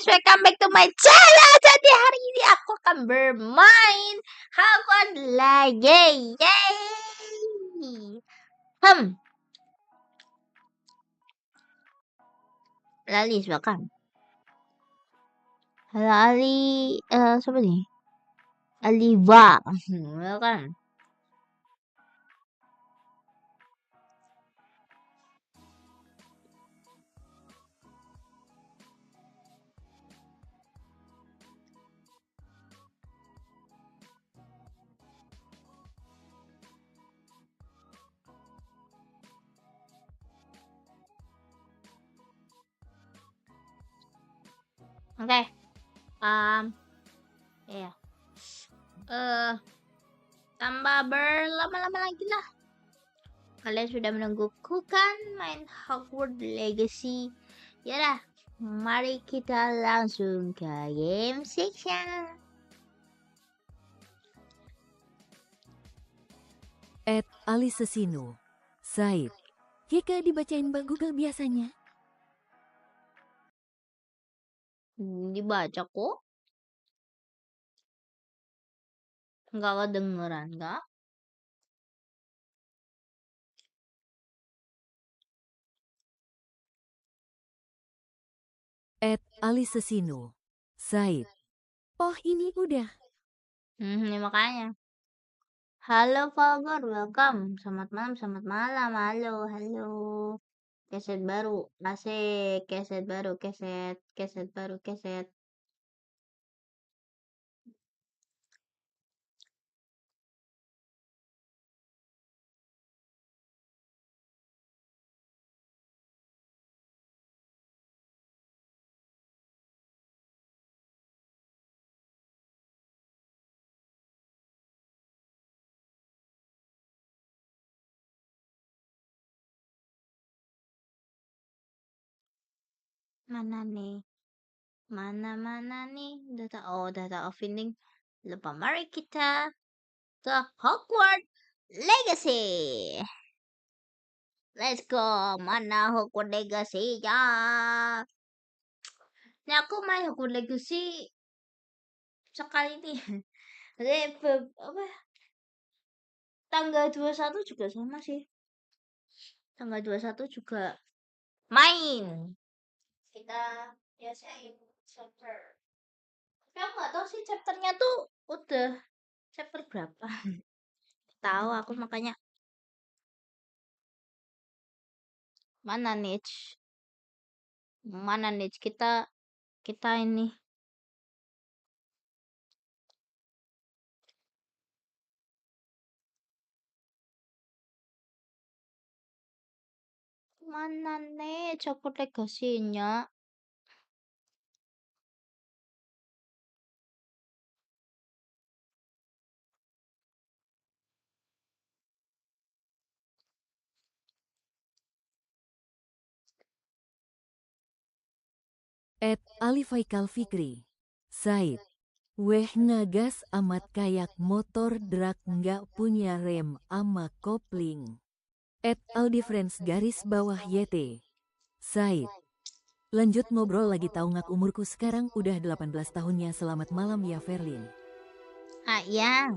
guys, welcome back to my channel. Jadi hari ini aku akan bermain Hogwarts lagi. Yeay. Lalis, welcome. Halo Ali, siapa nih? Aliva. Welcome. Oke. Ya. Tambah berlama-lama lagi lah. Kalian sudah menungguku kan main Hogwarts Legacy? Yalah, mari kita langsung ke game section. @alisesino Said. Jika dibacain Bang Google biasanya. Dibaca kok. Nggak kedengeran, nggak? @alisesino Said. Oh ini udah. Ini makanya. Halo Fagor, welcome. Selamat malam. Halo. Keset baru, asik. Keset baru, keset. Mana nih? Mana nih? Data of ending. Lupa, mari kita ke Hogwarts Legacy. Let's go. Mana Hogwarts Legacy ya? Ini aku main Hogwarts Legacy sekali nih. Jadi apa? Tanggal 21 juga sama sih. Tanggal 21 juga main. Kita biasain chapter. Tapi aku nggak tahu sih chapternya tuh udah chapter berapa. Tahu aku makanya. Mana niche kita ini. Mana nih copot legasinya? @alifaikal fikri Said. Weh nagas amat kayak motor drak nggak punya rem ama kopling. @aldifriends garis bawah YT Said. Lanjut ngobrol lagi tahu ngak umurku sekarang udah 18 tahunnya. Selamat malam ya Verlyn. Ah ya.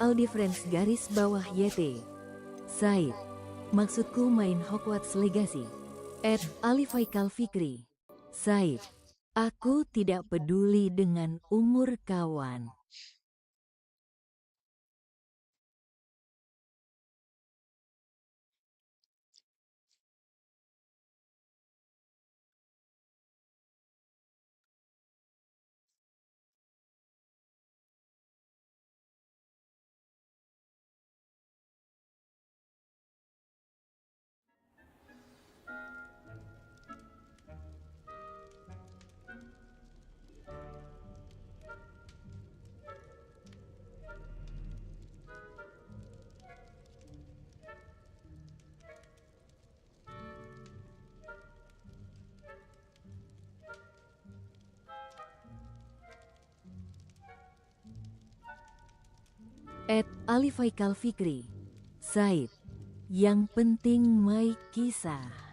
@aldifriends garis bawah YT Said. Maksudku main Hogwarts Legacy. @alifaikal fikri Said. Aku tidak peduli dengan umur kawan. @alifaikal fikri. Said. Yang penting my kisah.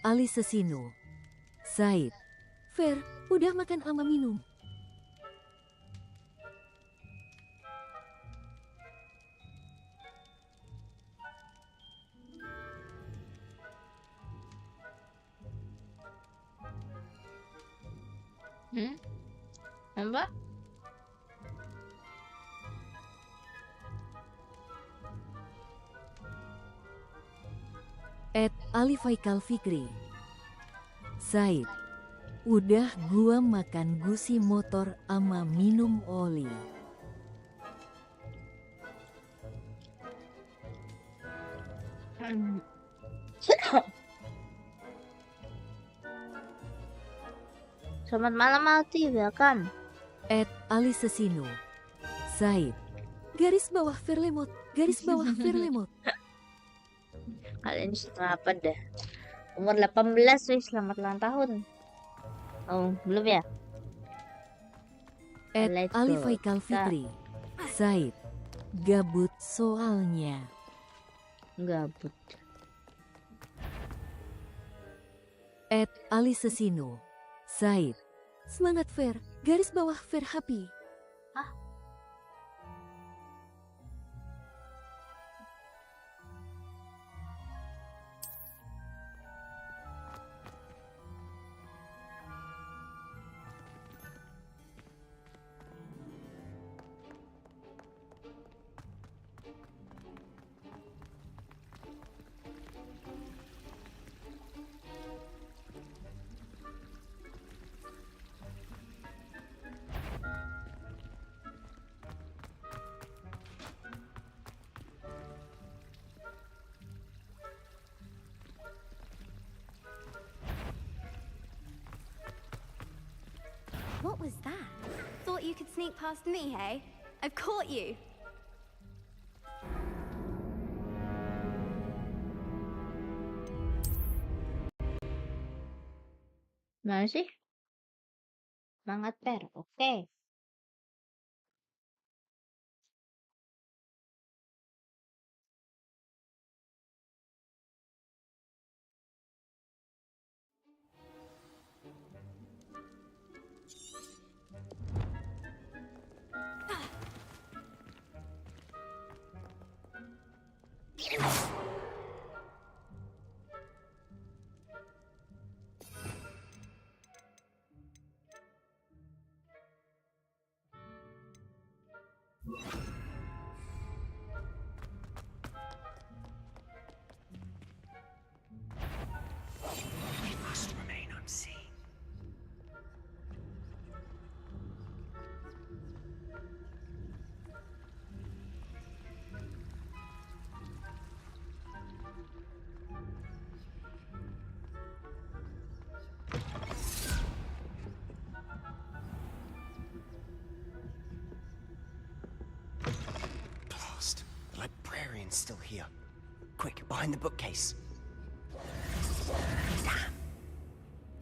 @alisesinu. Said. Ver, udah makan ama minum? Apa? @alifaikal fikri. Said. Udah gua makan gusi motor ama minum oli. Selamat malam Alti, welcome. @alisesinu. Said. Garis bawah Verlemot. Garis bawah Verlemot. Kalian setengah apa dah? Umur 18 wih, selamat ulang tahun. Oh, belum ya? Let's go. @alifaikal fikri. Said. Gabut soalnya. Gabut. @alisesinu. Said. Semangat Ver. Garis bawah Ver happy. What was that? Thought you could sneak past me, hey? I've caught you. Mana sih? Semangat Per, oke. It must remain unseen. Blast! The librarian's still here. Quick, behind the bookcase. Damn.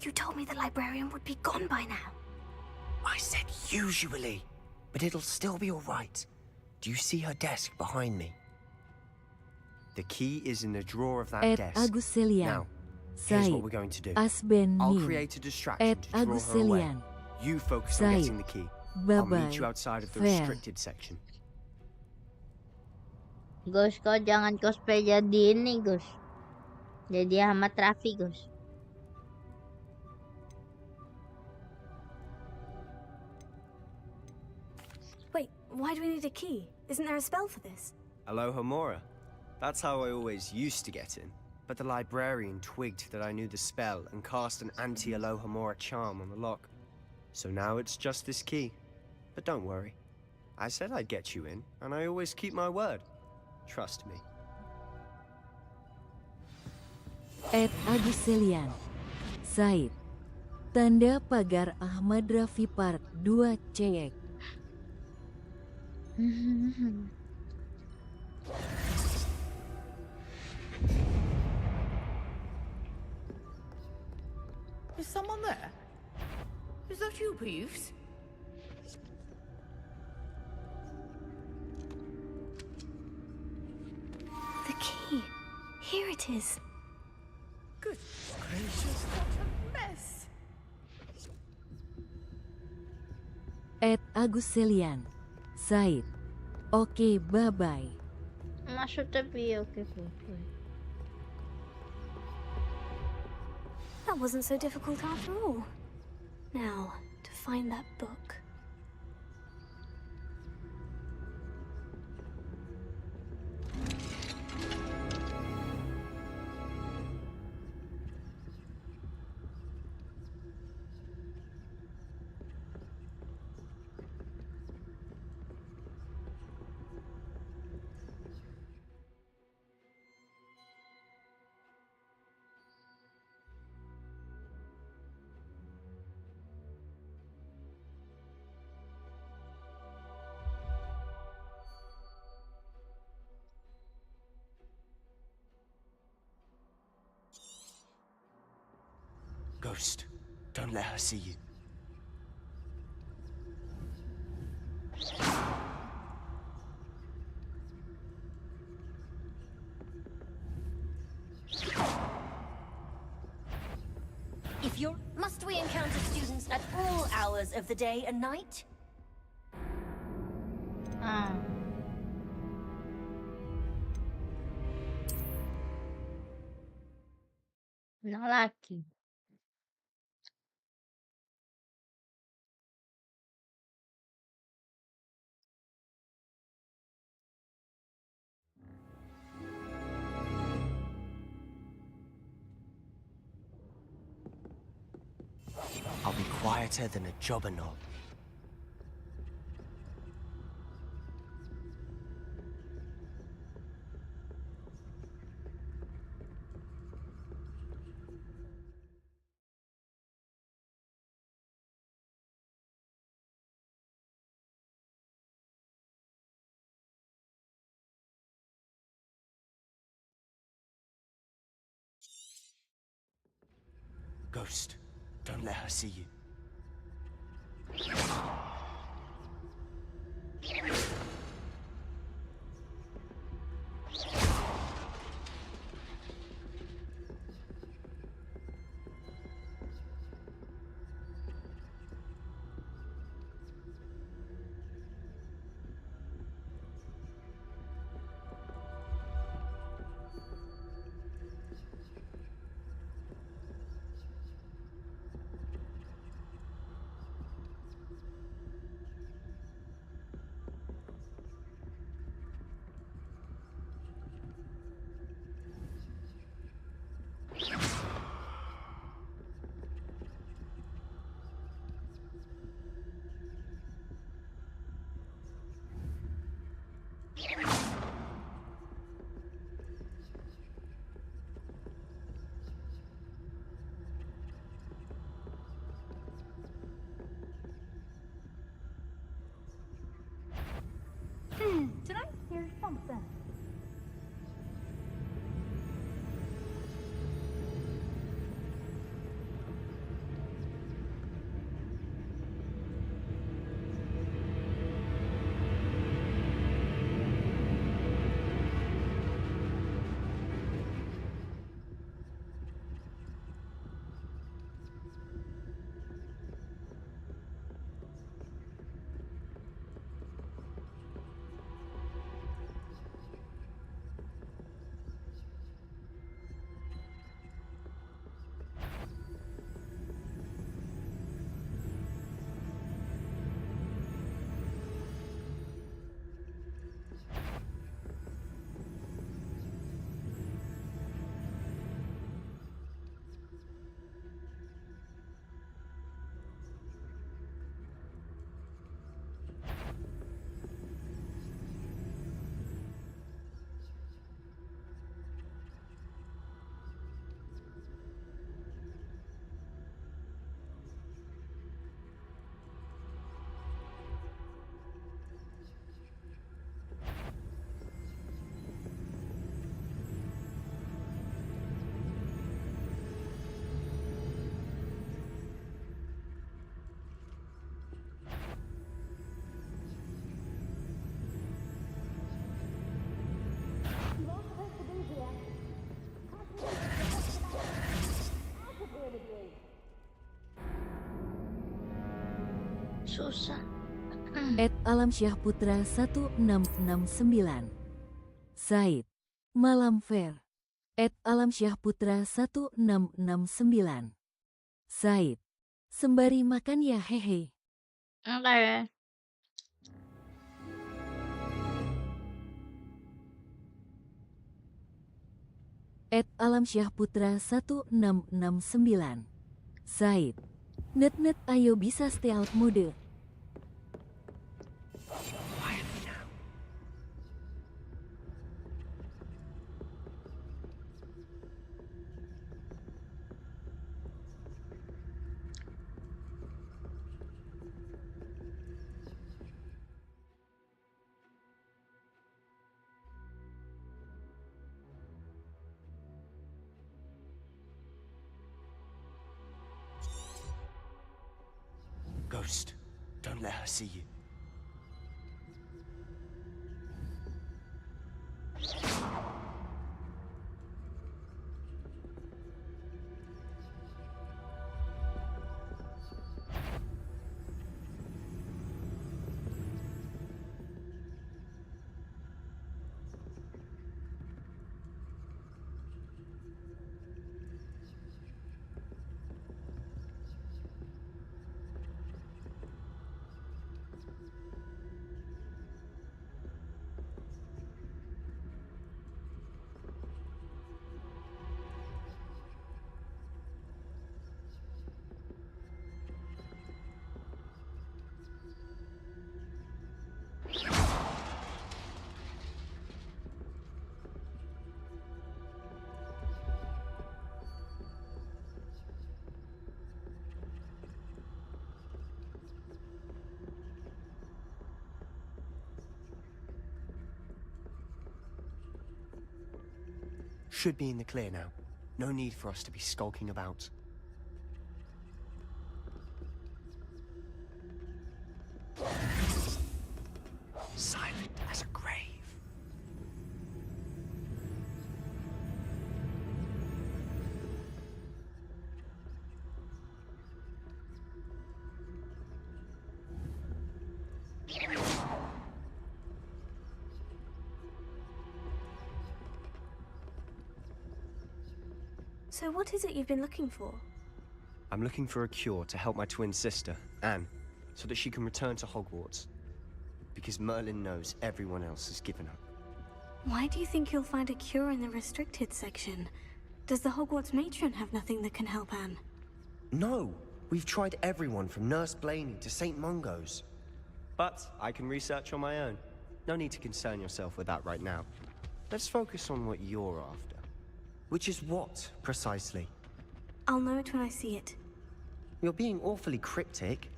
You told me the librarian would be gone by now. I said usually, but it'll still be all right. Do you see her desk behind me? The key is in the drawer of that desk. @aguselian. Now, here's Said. what we're going to do. Asben I'll Nim. create a distraction to draw her away. @aguselian. You focus on Said. getting the key. I'll Bye-bye. meet you outside of the Fair. restricted section. Gus, kau jangan cosplay jadi ini, Gus. Jadi Ahmad Rafi, Gus. Wait, why do we need a key? Isn't there a spell for this? Aloha Mora. That's how I always used to get in. but the librarian twigged that I knew the spell and cast an anti-Alohomora charm on the lock. So now it's just this key. But don't worry. I said I'd get you in, and I always keep my word. Trust me. @Aguselian Said. Tanda pagar Ahmad Rafi Part 2 cek. Is someone there? Is that you, Peeves? The key. Here it is. Good gracious, what a mess! @Aguselian Said. Oke, bye-bye. Maksudnya piye oke Bu? That wasn't so difficult after all. Now, to find that book. Ghost, don't let her see you. Must we encounter students at all hours of the day and night? Nah lagi. I'll be quieter than a jobberknoll. Ghost, don't let her see you. Susah. @alamsyah putra 1669. Said. Malam fair. @alamsyah putra 1669. Said. Sembari makan ya hehe. Oke. @alamsyah putra 1669. Said. Net ayo bisa stay out mode. Ghost, don't let her see you. Should be in the clear now. No need for us to be skulking about. Silent as a grave. So what is it you've been looking for? I'm looking for a cure to help my twin sister, Anne, so that she can return to Hogwarts. Because Merlin knows everyone else has given up. Why do you think you'll find a cure in the restricted section? Does the Hogwarts matron have nothing that can help Anne? No! We've tried everyone from Nurse Blaney to St. Mungo's. But I can research on my own. No need to concern yourself with that right now. Let's focus on what you're after. Which is what, precisely? I'll know it when I see it. You're being awfully cryptic.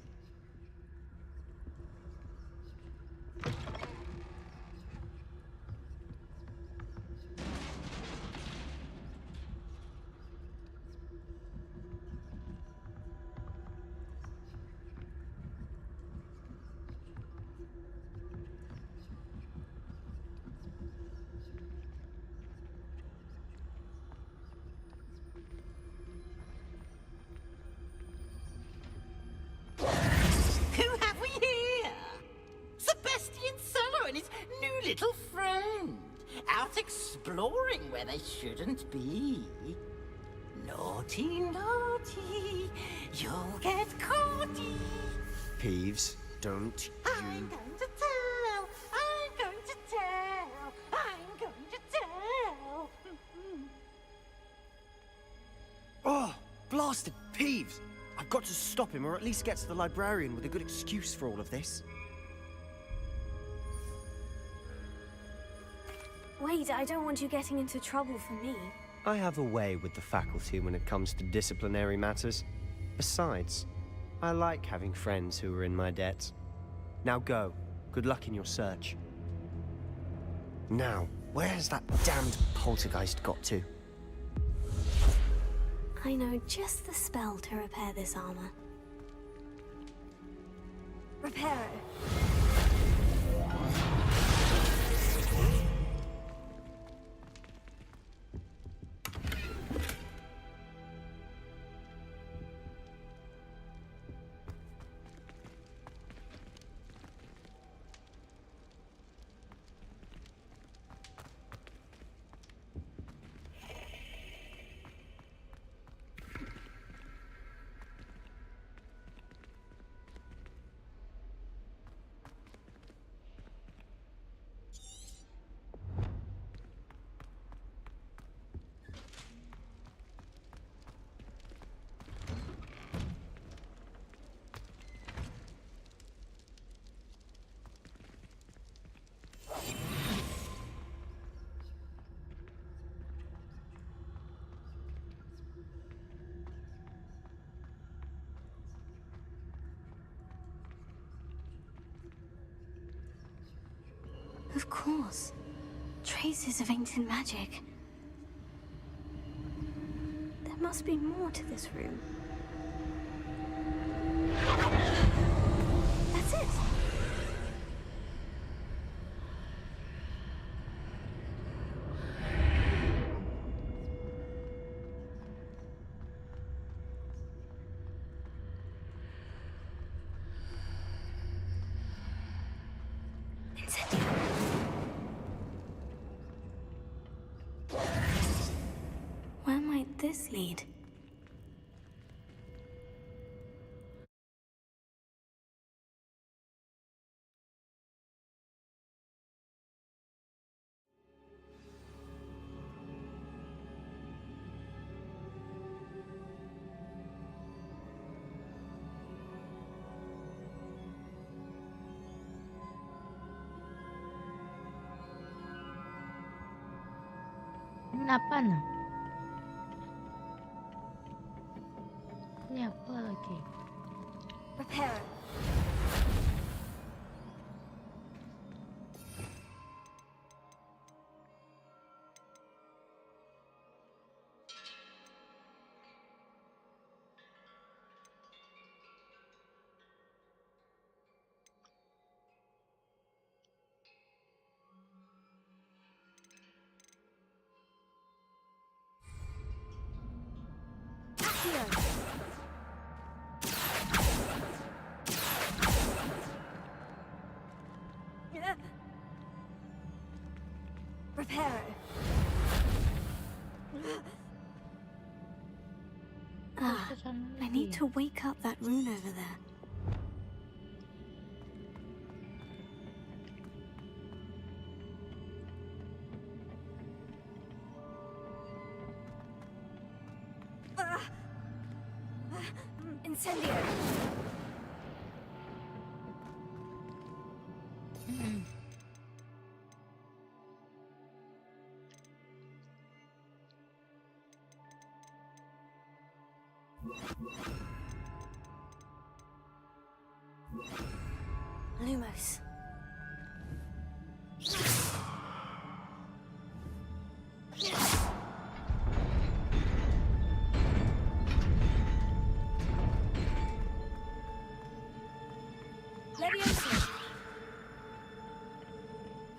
Who have we here? Sebastian Cello and his new little friend. Out exploring where they shouldn't be. Naughty, naughty, you'll get caughty. Peeves, don't I'm you... going to tell, I'm going to tell, I'm going to tell. Oh, blasted Peeves! I've got to stop him, or at least get to the librarian with a good excuse for all of this. Wait, I don't want you getting into trouble for me. I have a way with the faculty when it comes to disciplinary matters. Besides, I like having friends who are in my debt. Now go. Good luck in your search. Now, where has that damned poltergeist got to? I know just the spell to repair this armor. Repair it. Of course. Traces of ancient magic. There must be more to this room. That's it. Where might this lead? Kenapa nah? Ini apa lagi? Prepare. Here. Prepare. I need to wake up that rune over there. Incendio. Lumos. Leviosa.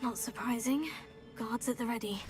Not surprising. Guards at the ready.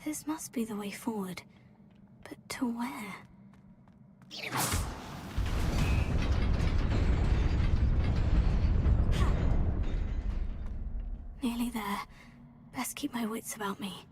This must be the way forward. But to where? Nearly there. Best keep my wits about me.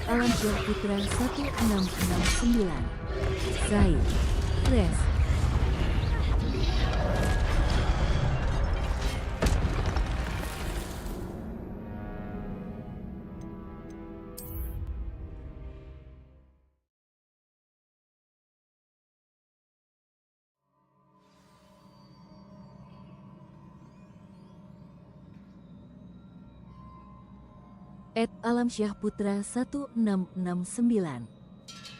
Langsung Putra 1669 Said Res Alam Syah Putra 1669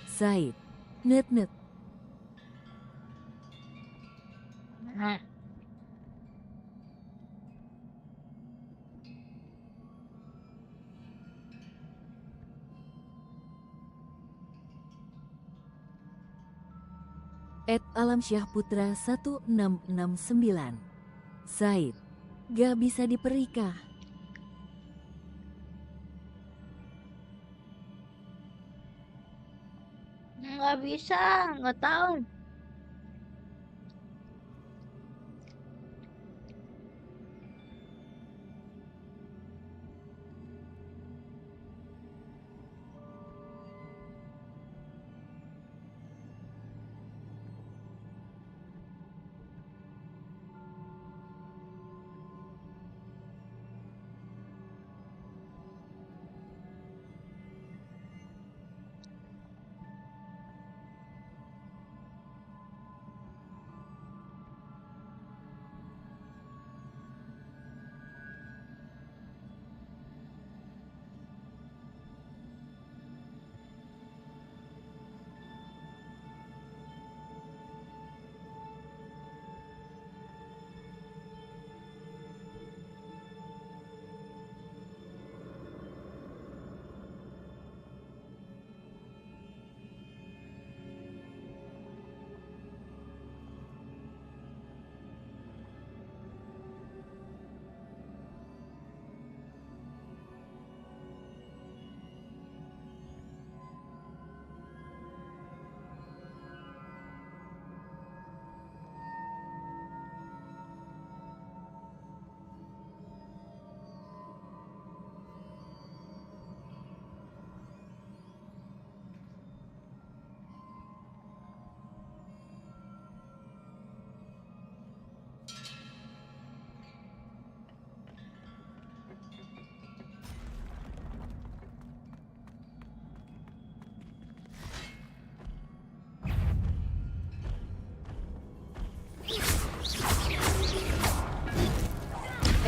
Said Net Alam Syah Putra 1669 Said gak bisa diperikah. Nggak bisa, nggak tahu.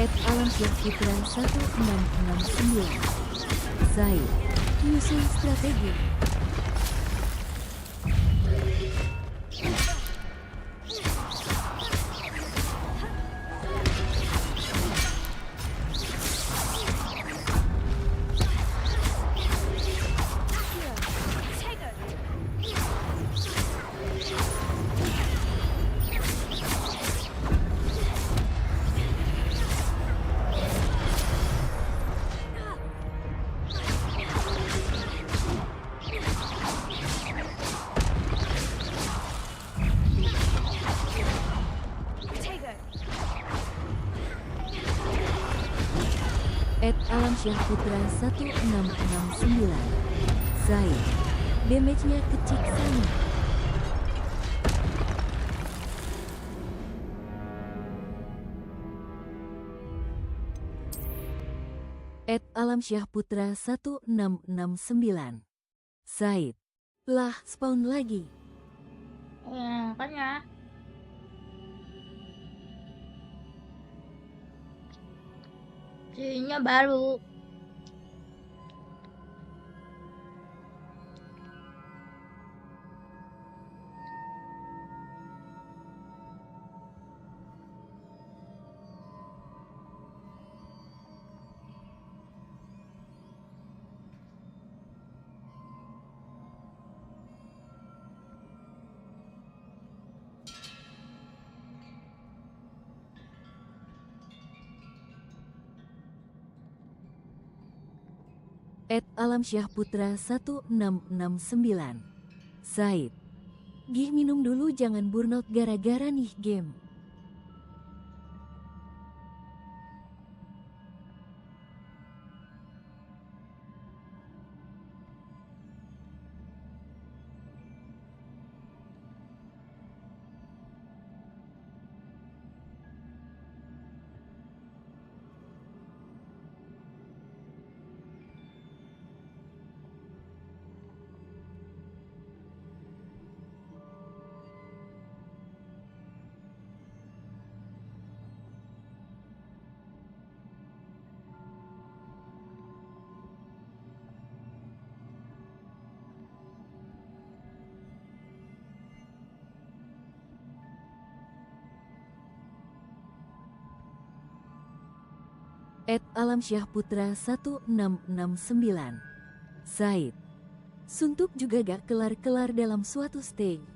Alam Syah Putra 1669 Said Nyusun strategi Alam Syah Putra 1669 Said damage-nya kecil sana. @alamsyahputra 1669. Said. Lah, spawn lagi. Ya, makanya. Jadinya baru. @alamsyahputra 1669. Said. Gih minum dulu, jangan burnout gara-gara nih game. @alamsyahputra 1669. Said. Suntuk juga gak kelar-kelar dalam suatu stage.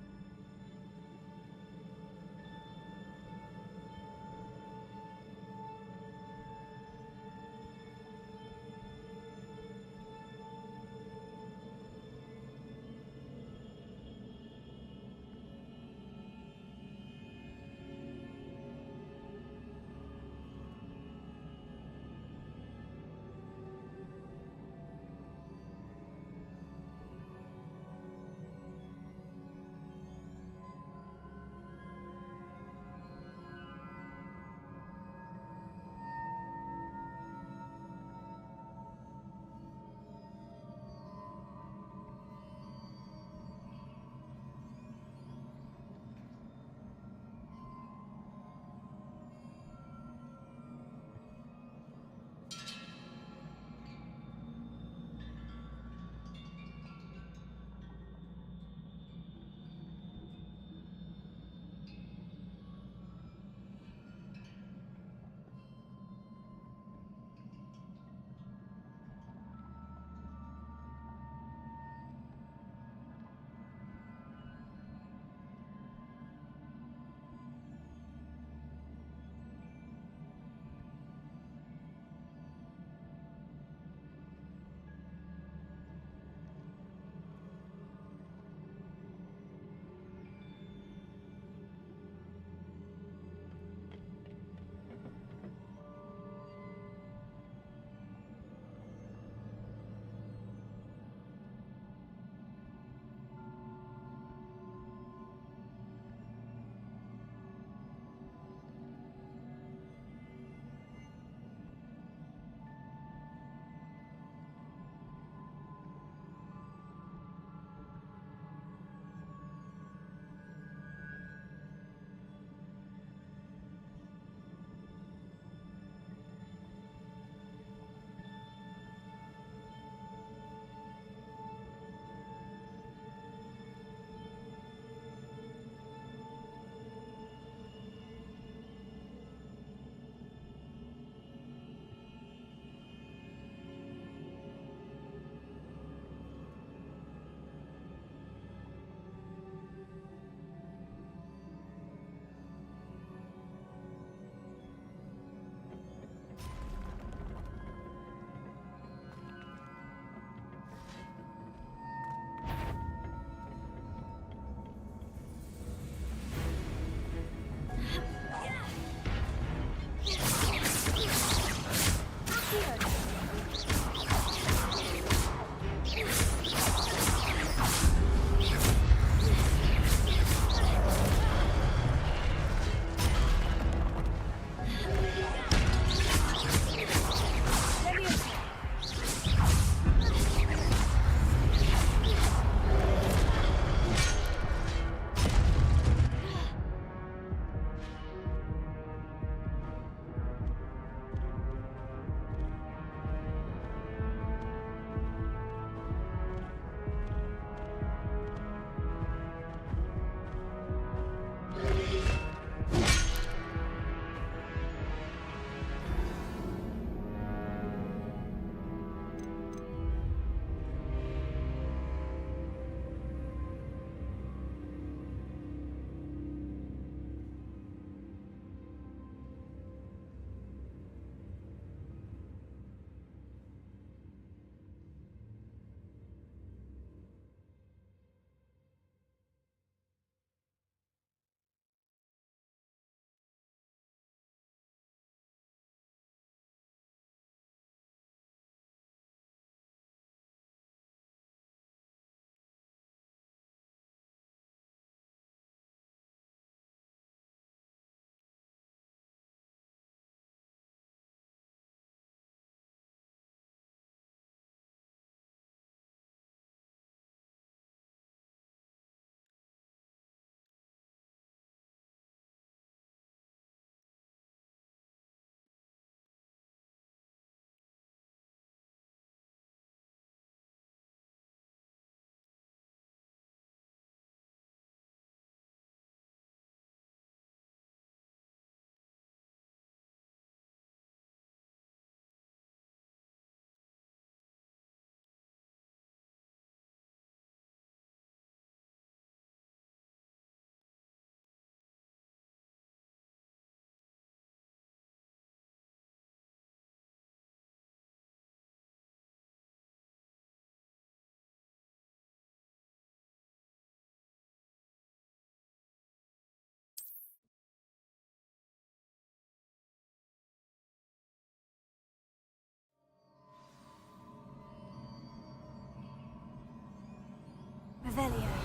Revelio.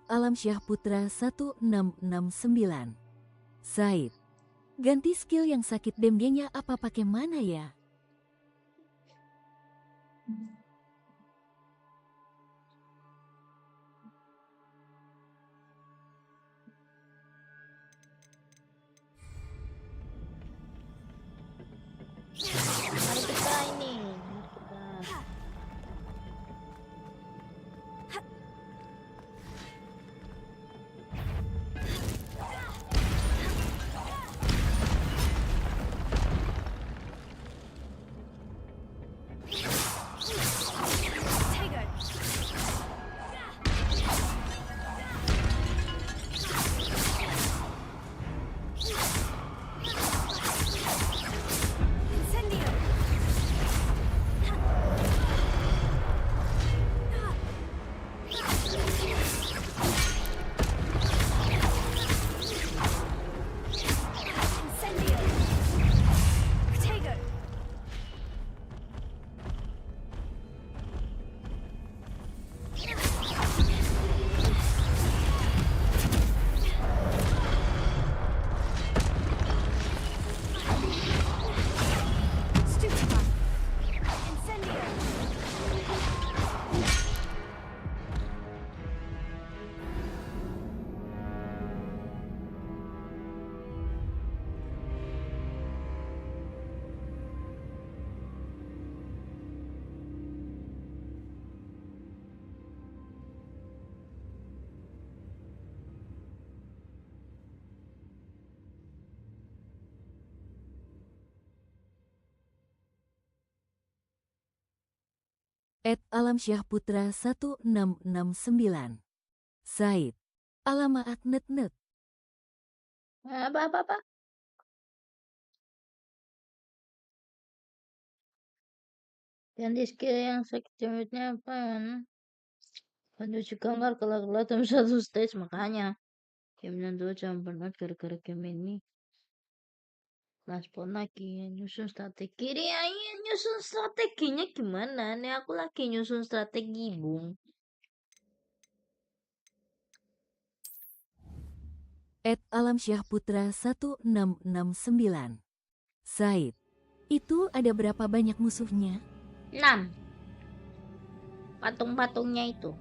@alamsyah putra 1669. Said, ganti skill yang sakit demgenya apa pakai mana ya? Mari kita ini. @alamsyahputra 1669. Said. Alamaak net. Apa? Ganti skill yang sakit jemputnya apa? Menuju gambar kelar dalam satu stage, makanya game tentu jangan pernah gara-gara game ini. Respon lagi nyusun strategi. Ya, nyusun strateginya gimana? Nih aku lagi nyusun strategi, Bung. @alamsyahputra 1669. Said. Itu ada berapa banyak musuhnya? 6. Patung-patungnya itu.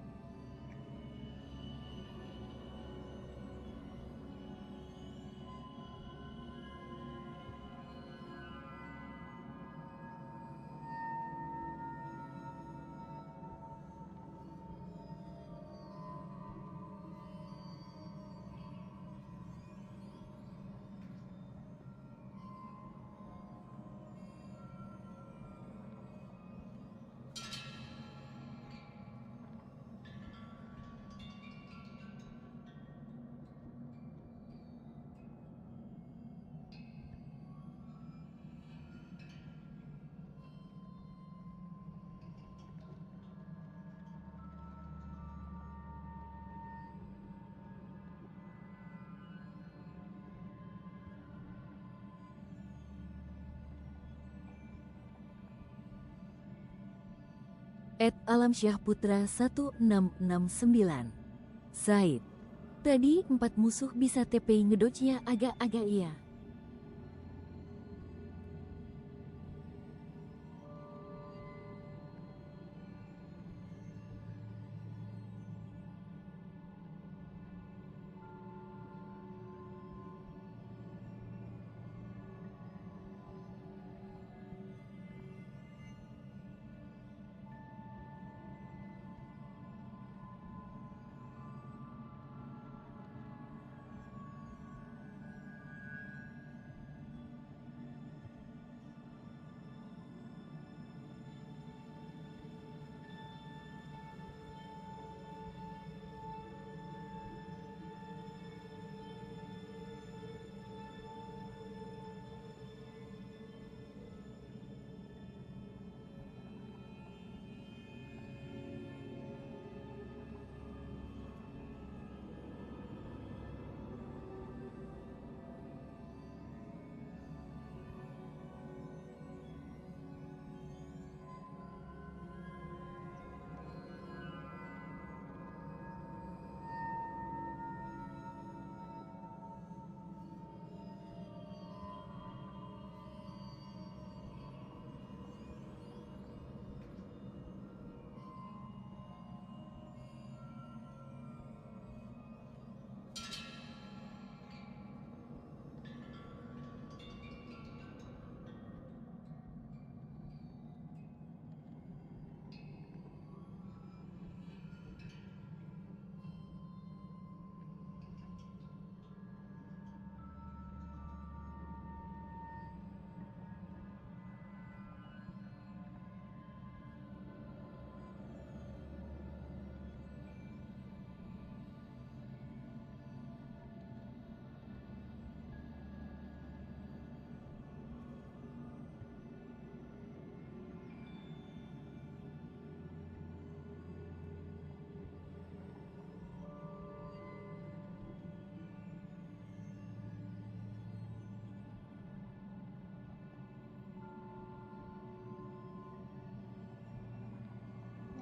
@alamsyahputra 1669. Said. Tadi 4 musuh bisa TP ngedodge-nya agak-agak iya.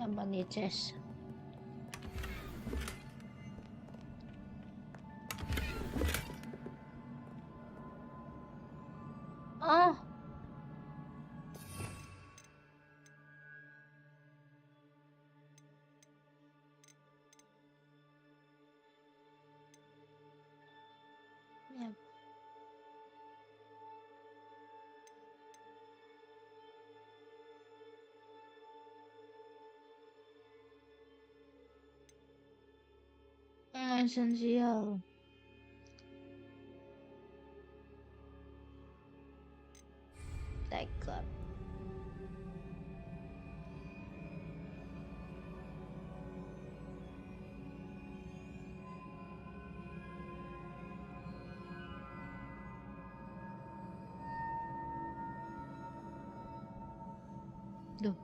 Apa nih, Ces? Oh, ya. Esensial. Take up. Duh,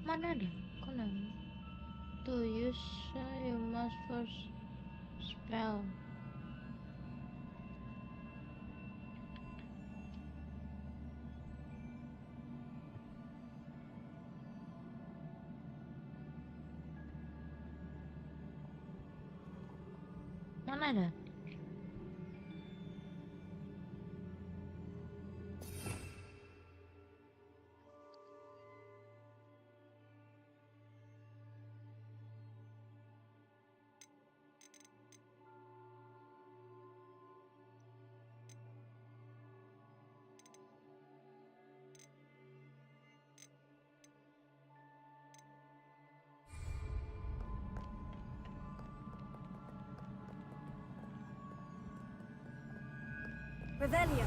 mana ada? Konan. To use, you must first spell. Mana ada? Revelio.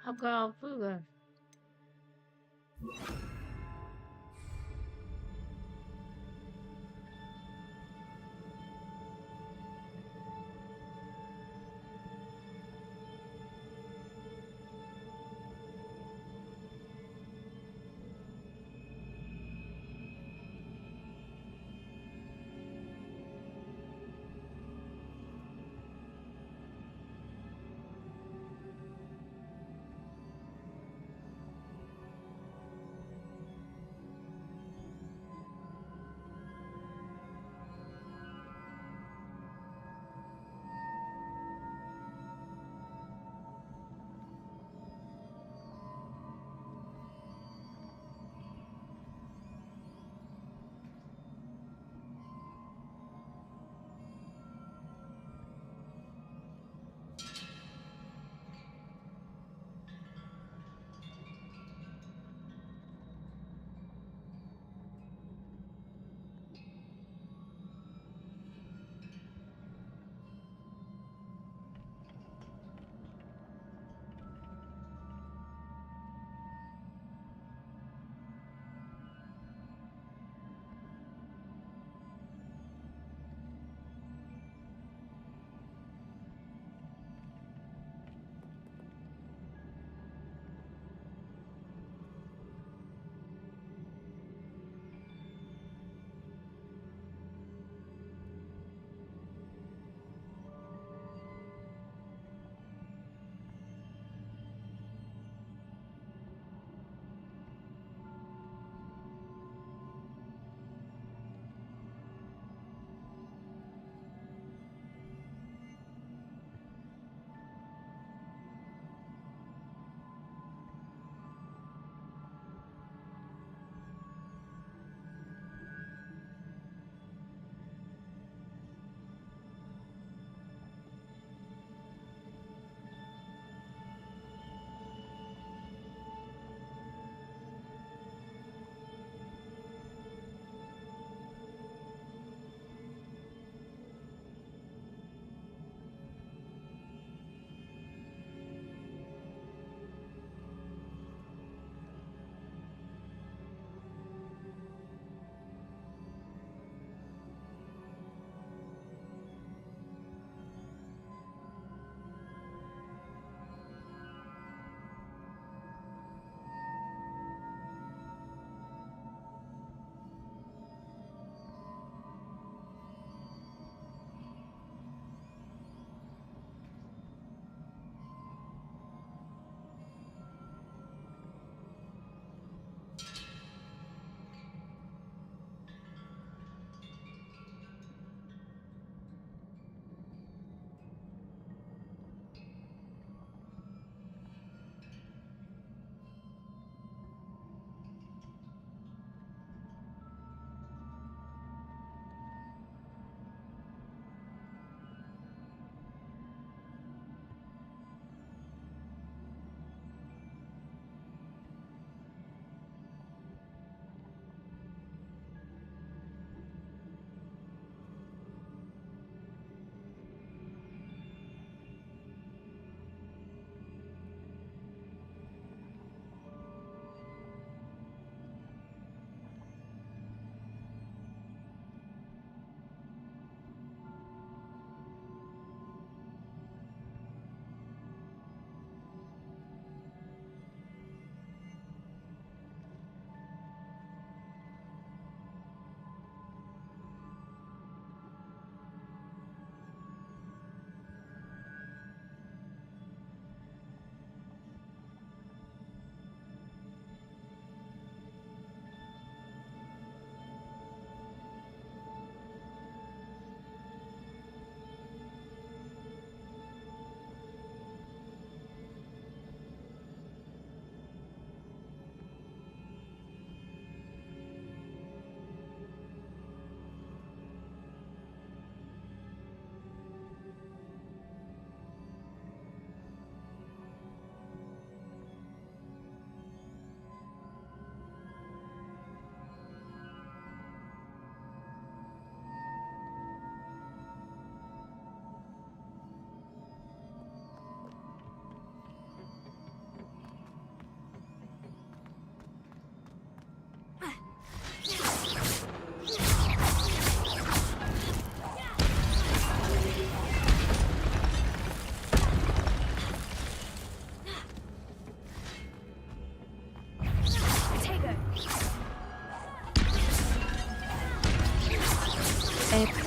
Apa-apa kan?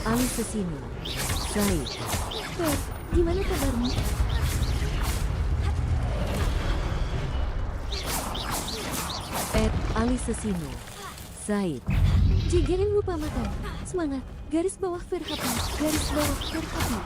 Ali Sesino, Said. Fer, gimana kabarmu? Ali Sesino, Said. Jangan lupa makan. Semangat. Garis bawah Verhappy. Garis bawah Verhappy.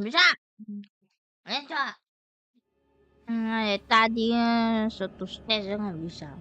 Bisa. Bisa. Tadi satu stage nggak bisa.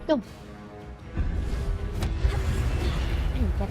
Tuh. Pencet.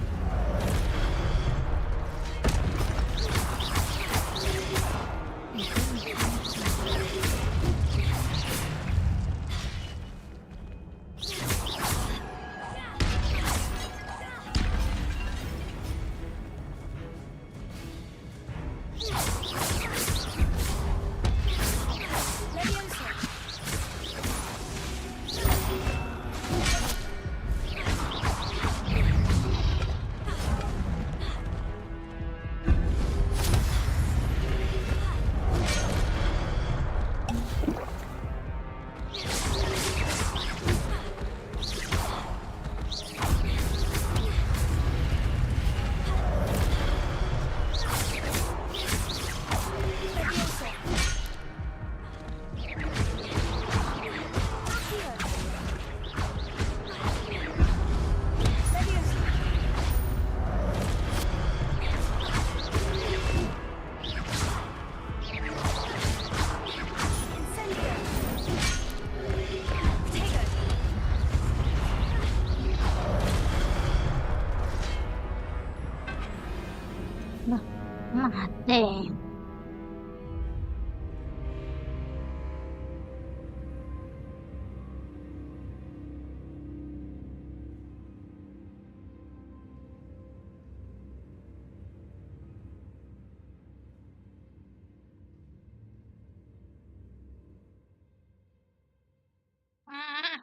Mati. Ah.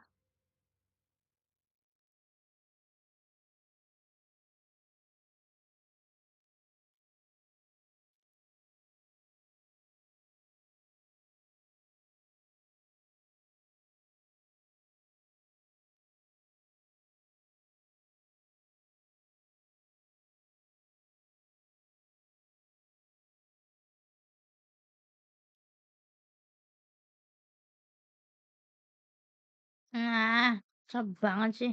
Nah, susah banget sih.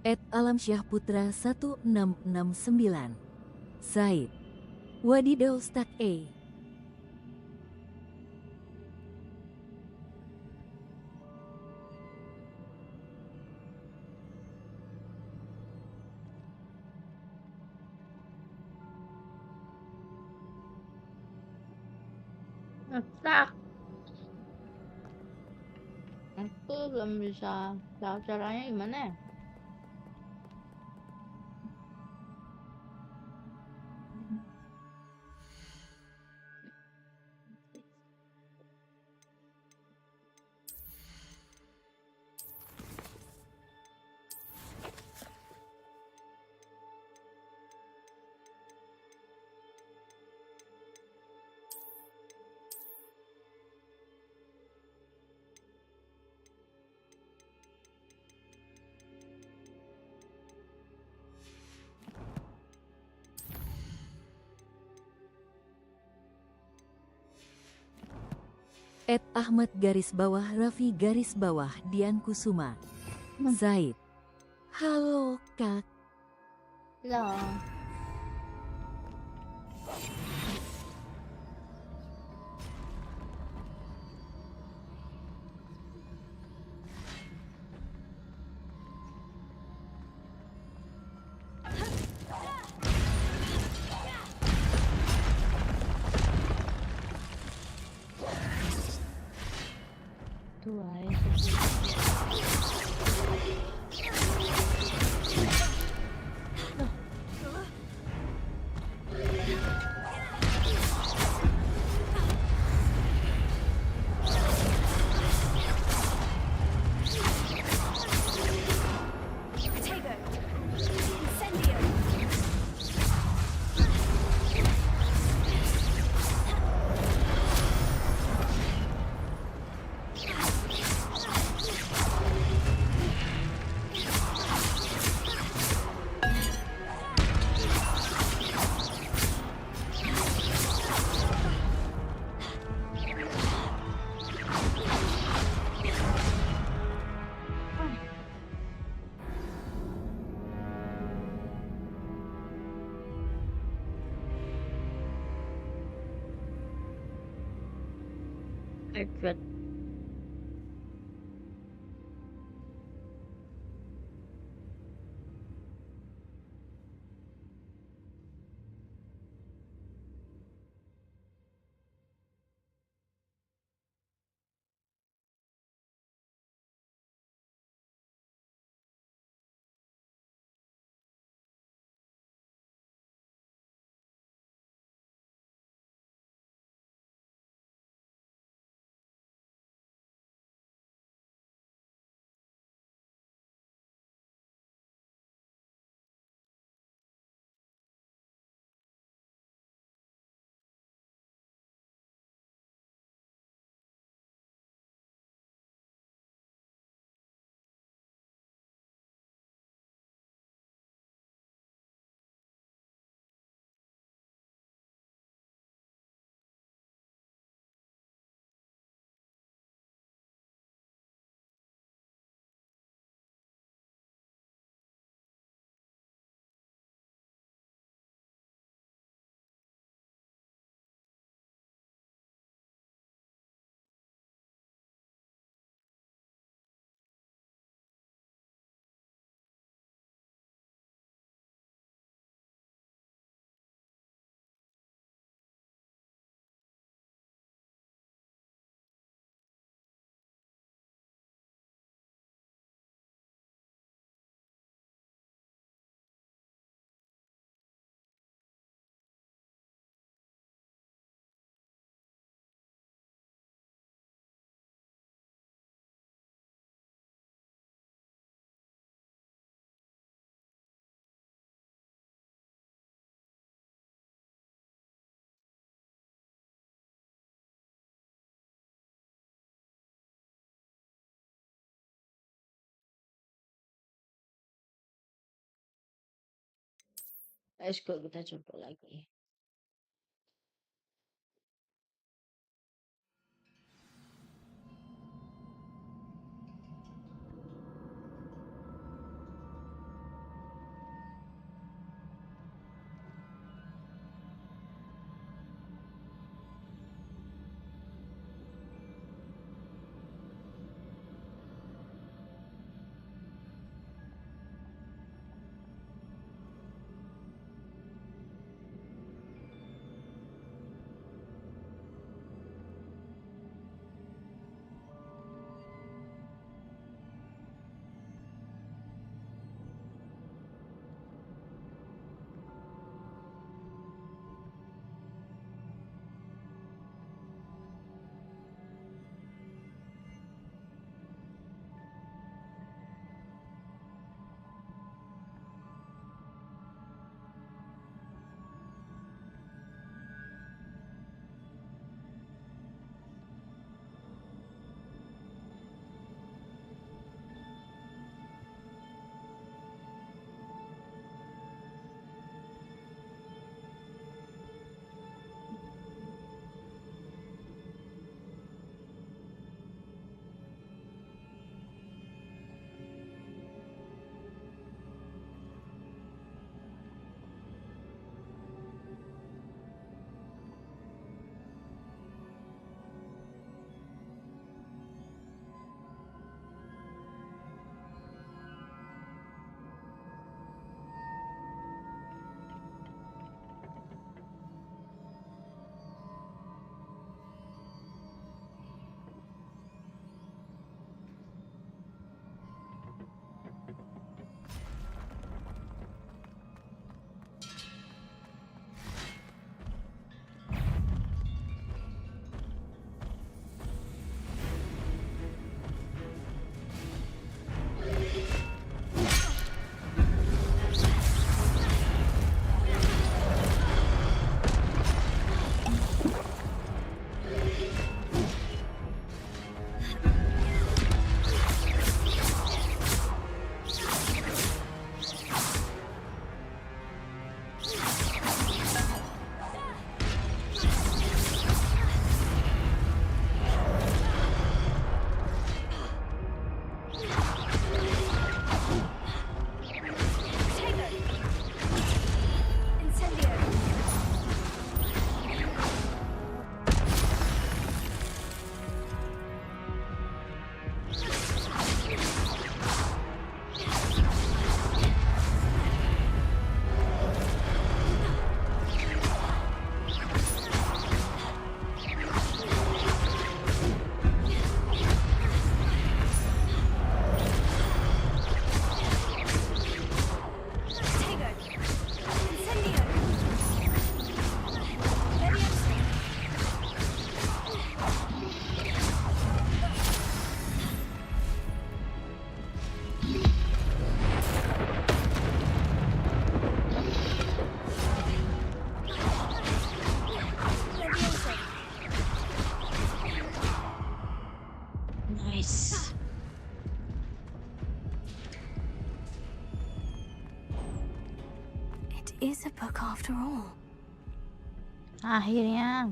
@alamsyah putra 1669. Said. Wadidaw stuck A. Stuck. Aku belum bisa tahu caranya gimana ya. Ahmad Raffi Dian Kusuma. Said. Halo kak. Loh. Tuh Good. Let's go, kita coba lagi. book after all. Akhirnya.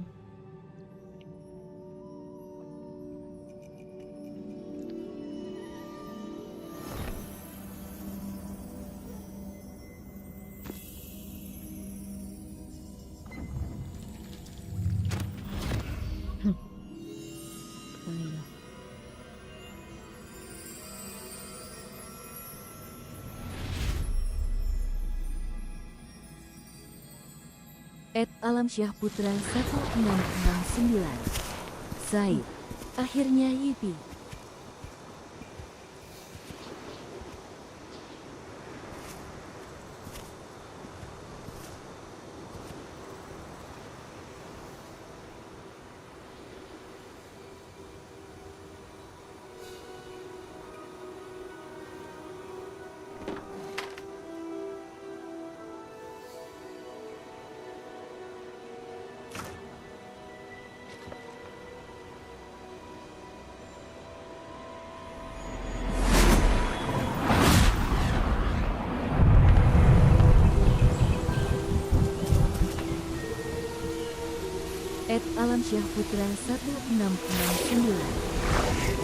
Alam Syah Putra 1669. Said, akhirnya yipi. Alam Syah Putra 1669.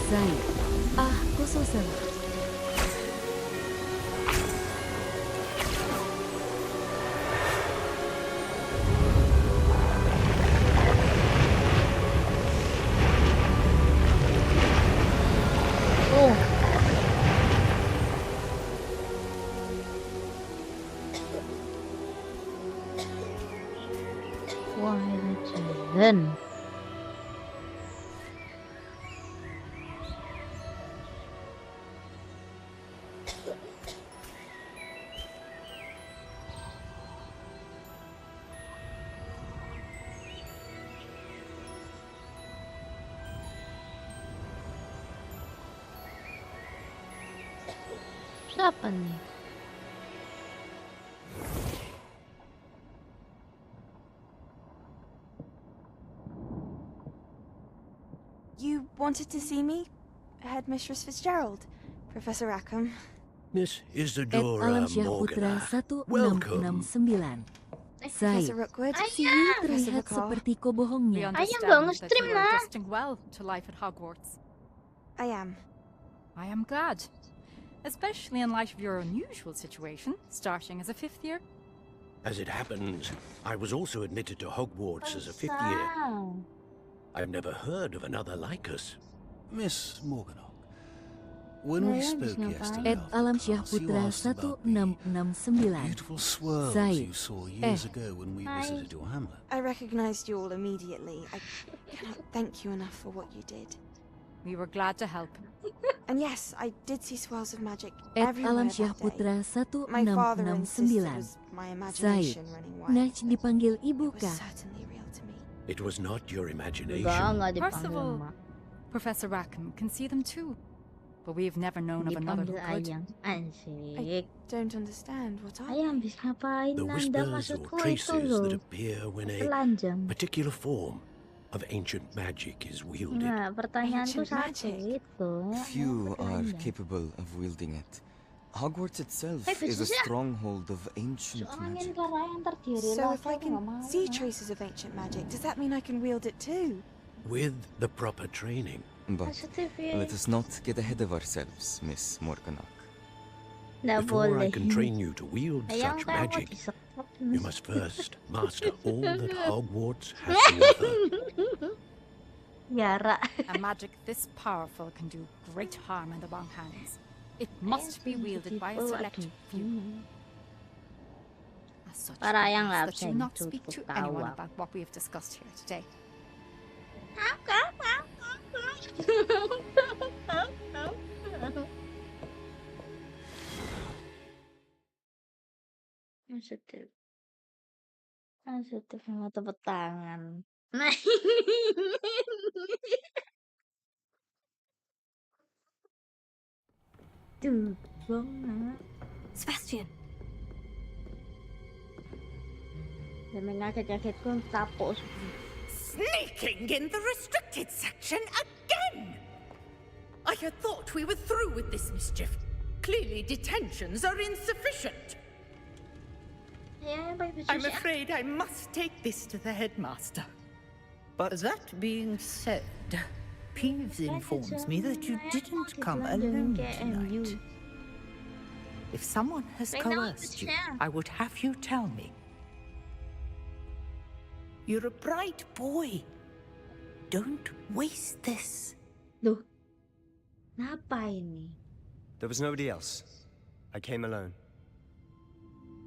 Said, kososan. Wahai jalan. Siapa nih? You wanted to see me? Headmistress Fitzgerald, Professor Rackham. Miss Isadora Alam Syah Putra Morgana. 1669. Said, Professor Rookwood. Sihir Professor terlihat Bacall. seperti kobohongnya. Ayah nggak nge-stream nah. Adjusting well to life at Hogwarts. I am. I am glad, especially in light of your unusual situation, starting as a 5th year. As it happens, I was also admitted to Hogwarts as a 5th year. I've never heard of another like us. Miss Morganock, when we spoke yesterday Alam after Syah class, you Putra asked about the 1669. beautiful swirls Said, you saw years ago when we visited your hamlet. I recognized you all immediately. I cannot thank you enough for what you did. We were glad to help. And yes, I did see swirls of magic Alam everywhere Syah that Putra day. My father insisted it 1669. was my Said, imagination running wild. Naj dipanggil It ibu was kah? certainly real to me. It was not your imagination. Nggak Percival, dipanggil mak. Professor Rackham can see them too, but we've never known of another who Dipanggil could. ayang. Asik. Don't understand what I Ayang habis ngapain The Nanda? whispers or Maksudku itu traces that loh. appear when a Telanjang. particular form of ancient magic is wielded. Nah, pertanyaanku Ancient satu magic. itu. Few are telanjang. capable of wielding it. Hogwarts itself Hey, is a bisnisnya. stronghold of ancient Soalnya magic. negara yang terdiri So lagi if I aku nggak can mau. see traces of ancient magic, does that mean I can wield it too? With the proper training. But Positif let us not get ahead of ourselves, Miss Morganock. Nggak Before boleh. I can train you to wield Ayang such kamu magic, disekap. you must first master all that Hogwarts has to offer. Yara. A magic this powerful can do great harm in the wrong hands. It must be wielded by a select few. As such, Para we yang ask nggak that you absen, not speak to cukup anyone tawa. about what we have discussed here today. Positif. Positif sama tepuk tangan. Nah. Tuh, banget. Sebastian, Dan mengaget-agetku tapos. Sneaking in the restricted section again! I had thought we were through with this mischief. Clearly detentions are insufficient. I'm afraid I must take this to the headmaster. But that being said, Peeves informs me that you didn't come alone tonight. If someone has coerced you, I would have you tell me. You're a bright boy. Don't waste this. Loh, ngapain nih? There was nobody else. I came alone.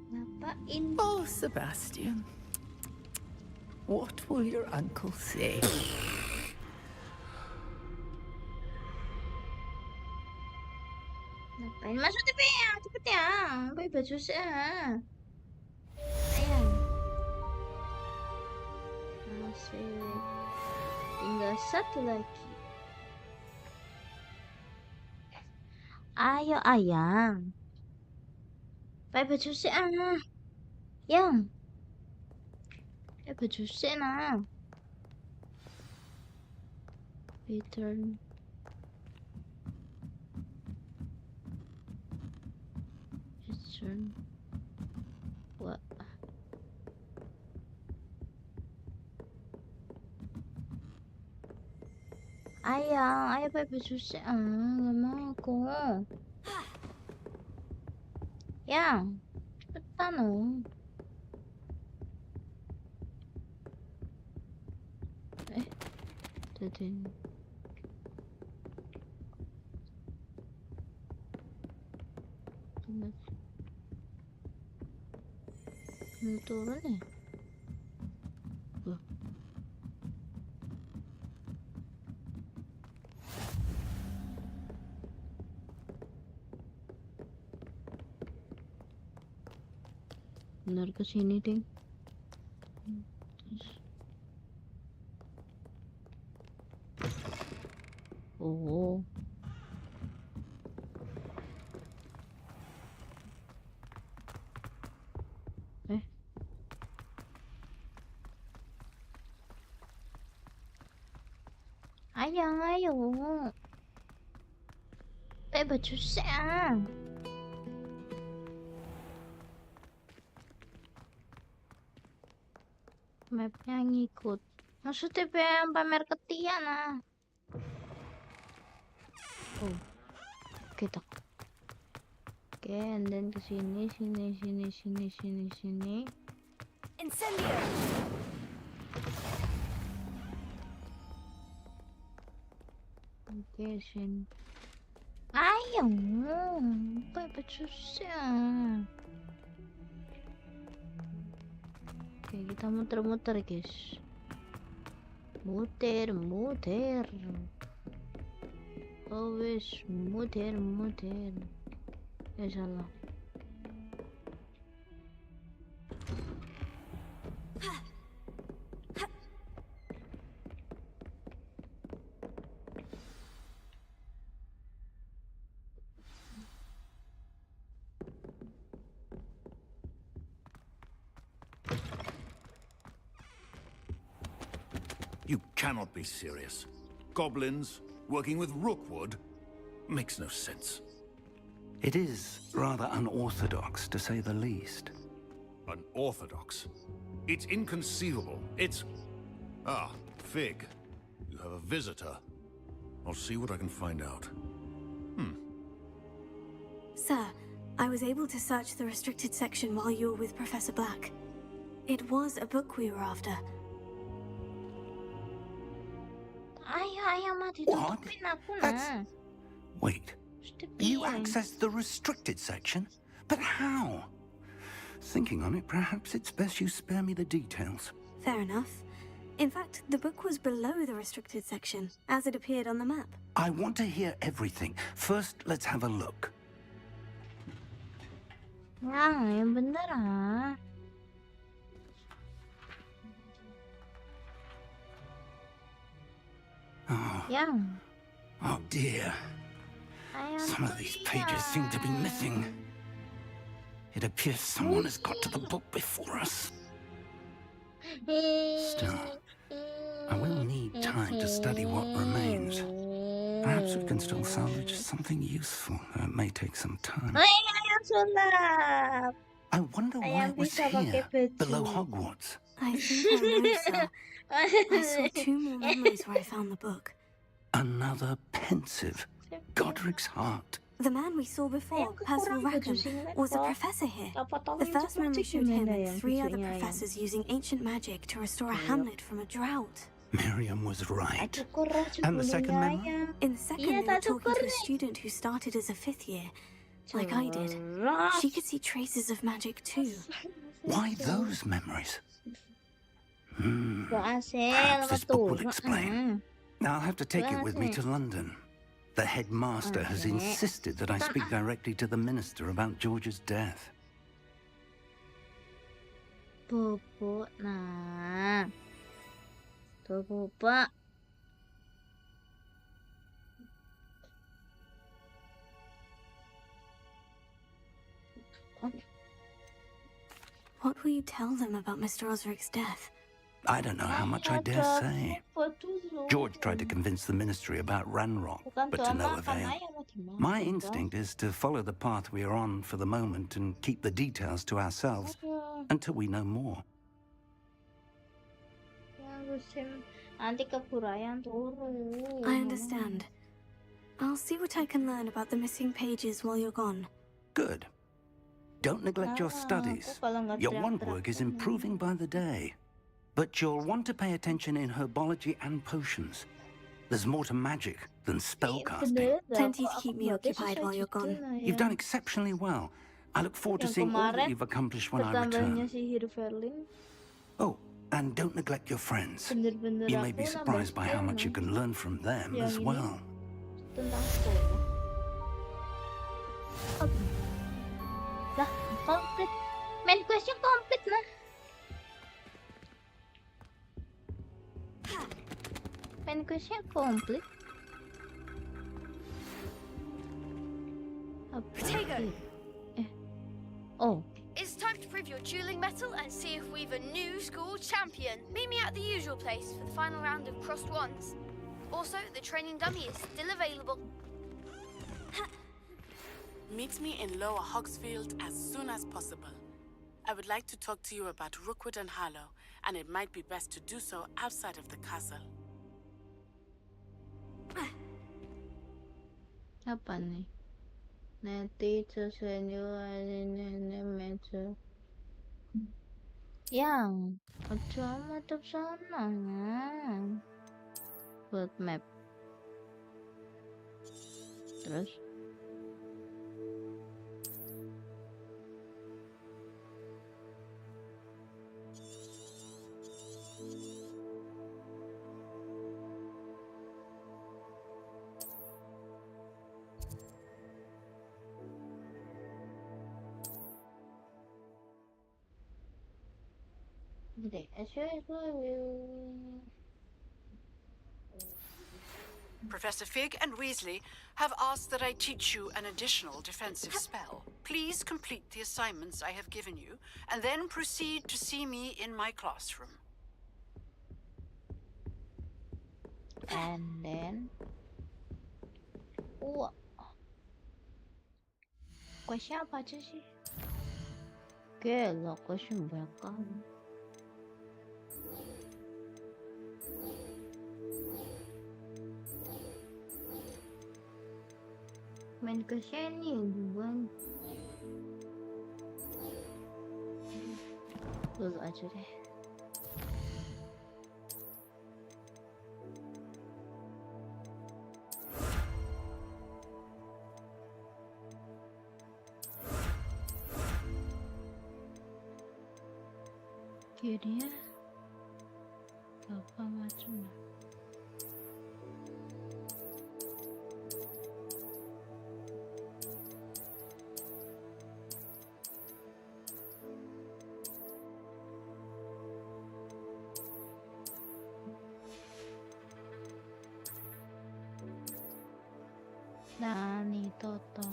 Ngapain? Oh, Sebastian. What will your uncle say? Ngapain? Masuk TV ya, cepet ya. Pakai baju sih. Ayo. Masih tinggal satu lagi. Ayo ayang. Pakai baju sih yang. Pakai baju sih Return. Return. What? Ayo pakai baju sih nggak mau aku. Yang, cepetan dong. Tadi. Ini turun ya? Benar ke sini, Ding. Oh. Ayo. Baju sih Mapnya ngikut. Maksudnya pamer ketian Oh. Oke, and then ke sini. Incendio. Oke, sini. Ayo, pakai susah. Oke, kita muter-muter, guys. Muter. Always muter. Salah. You cannot be serious. Goblins working with Rookwood makes no sense. It is rather unorthodox, to say the least. Unorthodox? It's inconceivable. It's... Ah, Fig. You have a visitor. I'll see what I can find out. Sir, I was able to search the restricted section while you were with Professor Black. It was a book we were after. Ayo, mati tutupin aku nah. Wait, you accessed the restricted section? But how? Thinking on it, perhaps it's best you spare me the details. Fair enough. In fact, the book was below the restricted section, as it appeared on the map. I want to hear everything. First, let's have a look. Yang bener Oh dear. Some of these pages seem to be missing. It appears someone has got to the book before us. Still, I will need time to study what remains. Perhaps we can still salvage something useful, though it may take some time. Ayo sulap. I wonder why it was here, below Hogwarts. I think I know, sir. I saw 2 more memories where I found the book. Another pensive, Godric's heart. The man we saw before, Percival Rackham, was a professor here. The first memory showed him and 3 other professors using ancient magic to restore a hamlet from a drought. Miriam was right. And the second memory? In the second, they were talking to a student who started as a 5th year, like I did. She could see traces of magic too. Why those memories? Perhaps this book will explain. I'll have to take it with me to London. The headmaster has insisted that I speak directly to the minister about George's death. Pupuk, nah. Tuh, Pupuk. What will you tell them about Mr. Osric's death? I don't know how much I dare say. George tried to convince the ministry about Ranrock, but to no avail. My instinct is to follow the path we are on for the moment and keep the details to ourselves until we know more. I understand. I'll see what I can learn about the missing pages while you're gone. Good. Don't neglect your studies. Your wand work is improving by the day. But you'll want to pay attention in herbology and potions. There's more to magic than spellcasting. Plenty to keep me occupied while you're gone. You've done exceptionally well. I look forward to seeing all that you've accomplished when I return. Sihir Verlyn. Oh, and don't neglect your friends. You may be surprised by how much you can learn from them as well. Tentang sekolah. Lah, complete. Main questnya complete lah. Main questnya complete. Potato. Oh. It's time to prove your dueling mettle and see if we've a new school champion. Meet me at the usual place for the final round of crossed wands. Also, the training dummy is still available. Meet me in Lower Hogsfield as soon as possible. I would like to talk to you about Rookwood and Harlow, and it might be best to do so outside of the castle. Apa nih? Nanti sesenyum yang coba tuh sana buat map terus Professor Fig and Weasley have asked that I teach you an additional defensive spell. Please complete the assignments I have given you, and then proceed to see me in my classroom. And then question apa aja sih? Gila, question banyak kali. Main ke sini duluan. Dulu aja deh. Kirinya apa macam? Nani Toto.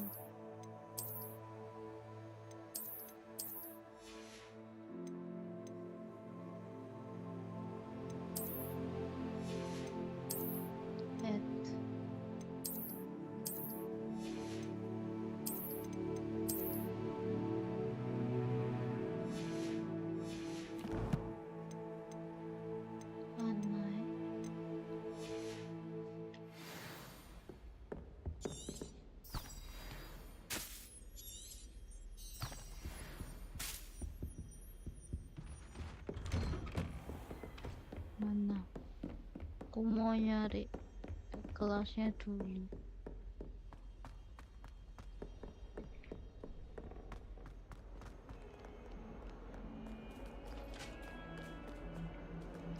Mana? Aku mau nyari kelasnya dulu.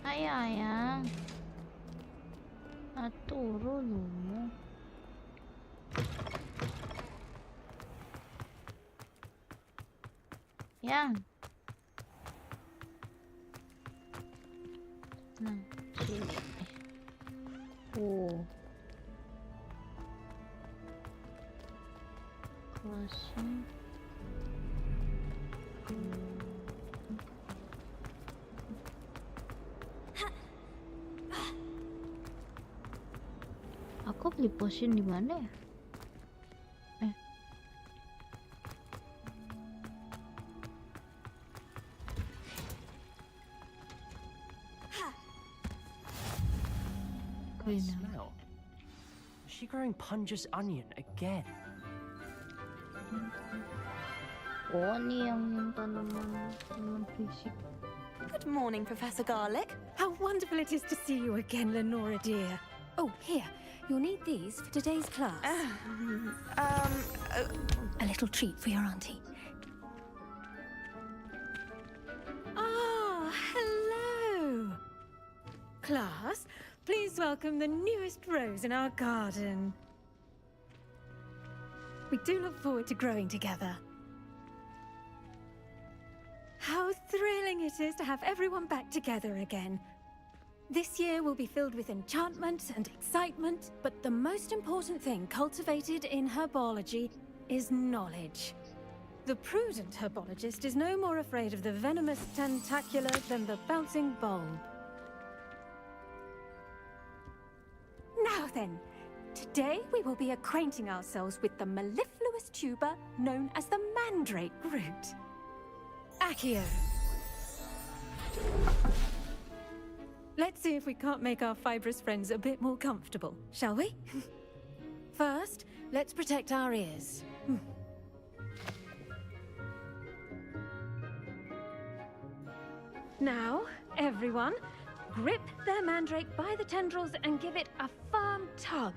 Ayo ayang. Aturu dulu. Yang. Nah, sini. Oh. Kelasnya. Aku beli potion di mana ya? Smell. Is she growing Punja's onion again? Oh, ini yang tanaman fisik. Good morning, Professor Garlic. How wonderful it is to see you again, Lenora dear. Oh, here. You'll need these for today's class. A little treat for your auntie. Ah, hello. Class, please welcome the newest rose in our garden. We do look forward to growing together. How thrilling it is to have everyone back together again. This year will be filled with enchantment and excitement, but the most important thing cultivated in herbology is knowledge. The prudent herbologist is no more afraid of the venomous tentacular than the bouncing bulb. Now then, today we will be acquainting ourselves with the mellifluous tuber known as the mandrake root. Accio. Let's see if we can't make our fibrous friends a bit more comfortable, shall we? First, let's protect our ears. Now, everyone, grip their mandrake by the tendrils and give it a firm tug.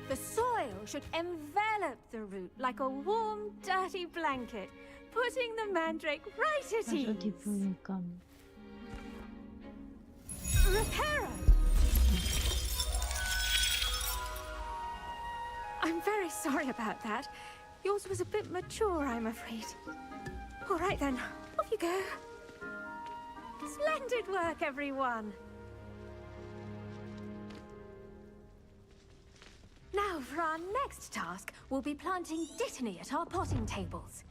The soil should envelop the root like a warm, dirty blanket, putting the mandrake right at ease. Reparo! I'm very sorry about that. Yours was a bit mature, I'm afraid. All right then, off you go. Splendid work, everyone. Now, for our next task, we'll be planting dittany at our potting tables.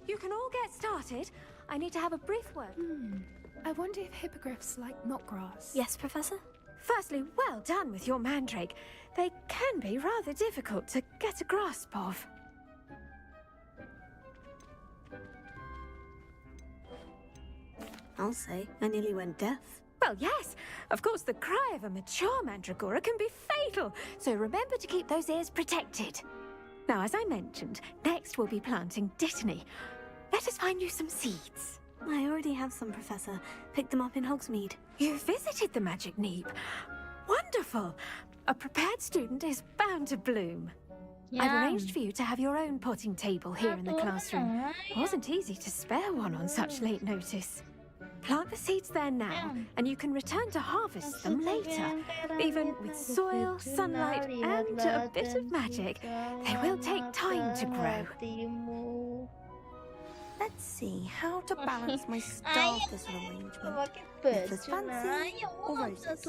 You can all get started. I need to have a brief word. I wonder if hippogriffs like knotgrass. Yes, Professor? Firstly, well done with your mandrake. They can be rather difficult to get a grasp of. I'll say, I nearly went deaf. Well, yes. Of course, the cry of a mature mandragora can be fatal, so remember to keep those ears protected. Now, as I mentioned, next we'll be planting dittany. Let us find you some seeds. I already have some, Professor. Picked them up in Hogsmeade. You visited the Magic Neep. Wonderful. A prepared student is bound to bloom. Yeah. I've arranged for you to have your own potting table here in the classroom. It wasn't easy to spare one on such late notice. Plant the seeds there now, and you can return to harvest them later. Even with soil, sunlight, and a bit of magic, they will take time to grow. Let's see how to balance my starfish arrangement. If it's fancy or roses.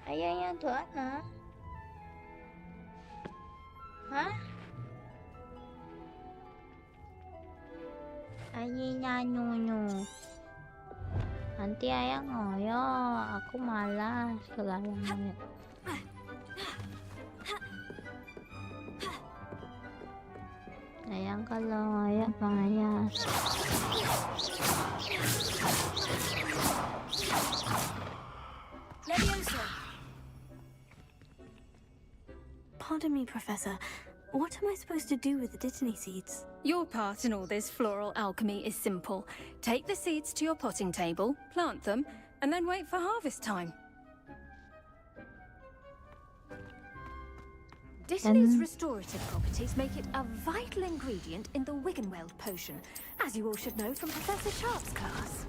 Ayahnya tuh anak. Hah? Ayahnya nyonyo. Nanti ayah ngoyo, aku malas kalau ayah ngoyo. Sayang kalau ngoyo payas. Pardon me, Professor. What am I supposed to do with the dittany seeds? Your part in all this floral alchemy is simple. Take the seeds to your potting table, plant them, and then wait for harvest time. Dittany's restorative properties make it a vital ingredient in the Wiggenweld potion, as you all should know from Professor Sharp's class.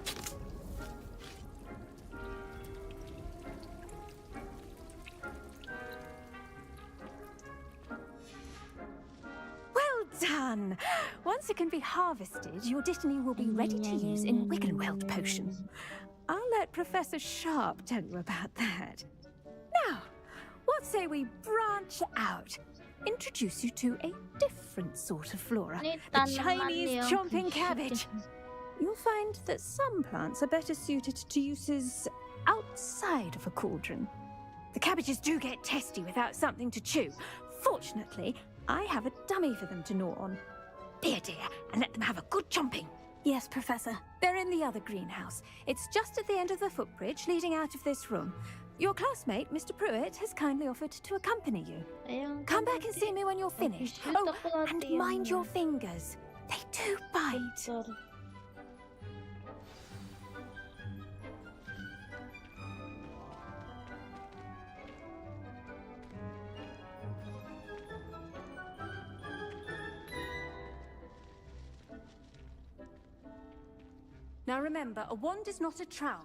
Well done! Once it can be harvested, your Dittany will be ready to use in Wiggenweld potion. I'll let Professor Sharp tell you about that. Now, what say we branch out? Introduce you to a different sort of flora, the Chinese chomping cabbage. You'll find that some plants are better suited to uses outside of a cauldron. The cabbages do get testy without something to chew. Fortunately, I have a dummy for them to gnaw on. Be a dear and let them have a good chomping. Yes, Professor. They're in the other greenhouse. It's just at the end of the footbridge leading out of this room. Your classmate, Mr. Pruitt, has kindly offered to accompany you. Come back and see me when you're finished. Oh, and mind your fingers. They do bite. Now remember, a wand is not a trowel.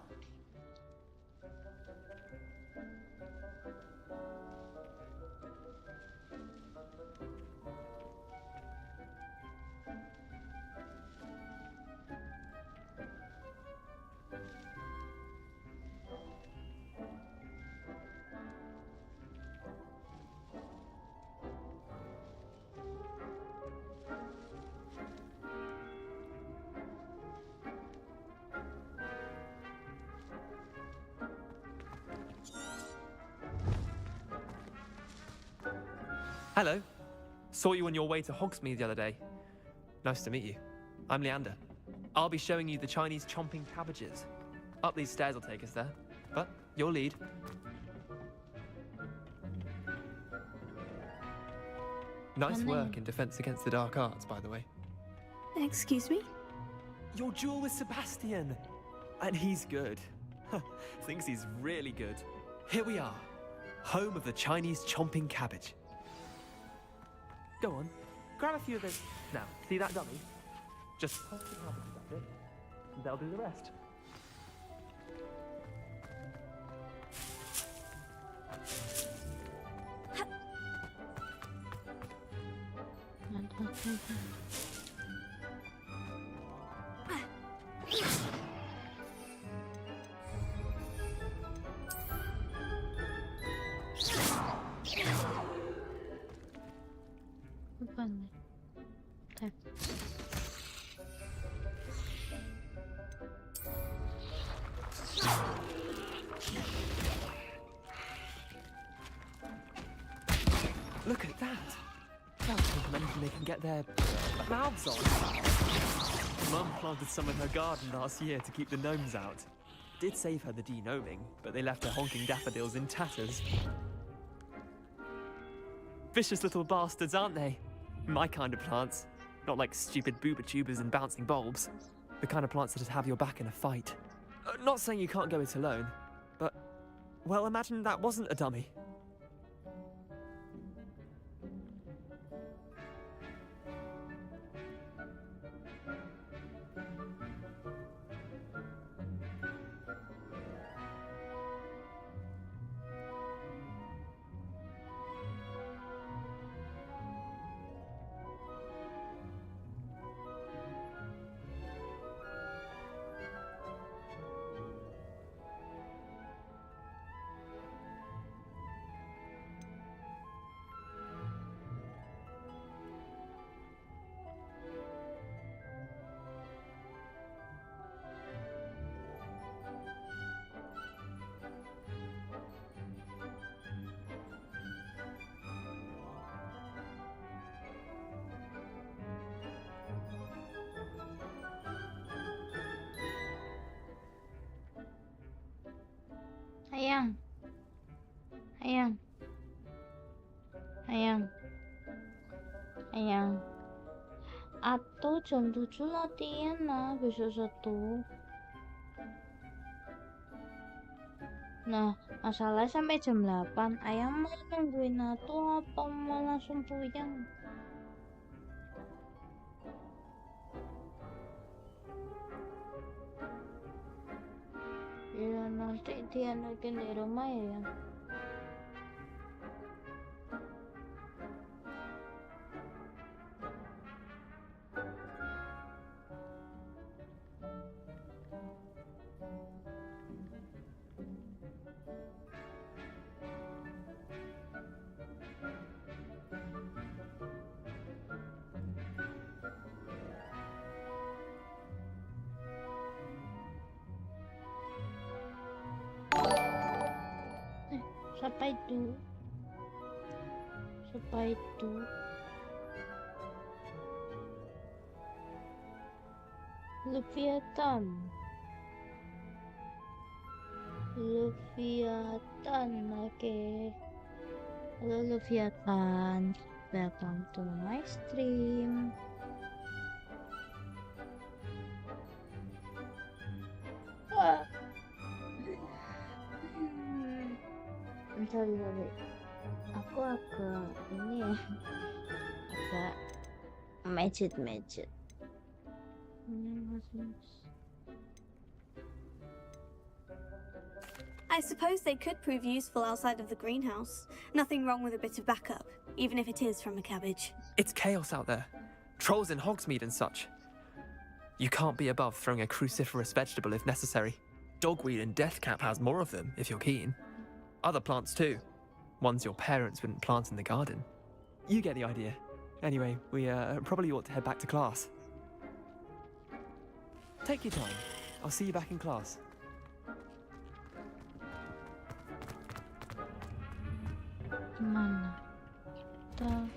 Hello. Saw you on your way to Hogsmeade the other day. Nice to meet you. I'm Leander. I'll be showing you the Chinese chomping cabbages. Up these stairs will take us there, but your lead. Nice work in Defense Against the Dark Arts, by the way. Excuse me? Your duel with Sebastian. And he's good. Thinks he's really good. Here we are. Home of the Chinese chomping cabbage. Go on, grab a few of those. Now, see that dummy? Just pop it up, that's it. And they'll do the rest. Look at that! That'll take them anything they can get their mouths on. Mum planted some in her garden last year to keep the gnomes out. Did save her the de-gnoming, but they left her honking daffodils in tatters. Vicious little bastards, aren't they? My kind of plants. Not like stupid booba tubers and bouncing bulbs. The kind of plants that'd have your back in a fight. Not saying you can't go it alone, but, well, imagine that wasn't a dummy. Sayang. Sayang. Sayang. Sayang. Atau jam 7 latihan lah besok 1. Nah, masalahnya sampai jam 8. Ayang mau nungguin Atau apa mau langsung puyeng? Ya nanti dia nungguin di rumah ya. Siapa itu? Siapa itu? Leviathan. Leviathan, oke. Halo Leviathan, welcome to my stream. Sorry. Aku agak ini ya, agak macet. I suppose they could prove useful outside of the greenhouse. Nothing wrong with a bit of backup, even if it is from a cabbage. It's chaos out there. Trolls in Hogsmeade and such. You can't be above throwing a cruciferous vegetable if necessary. Dogweed and deathcap has more of them, if you're keen. Other plants too. Ones your parents wouldn't plant in the garden. You get the idea. Anyway, we probably ought to head back to class. Take your time. I'll see you back in class. Mana? Kita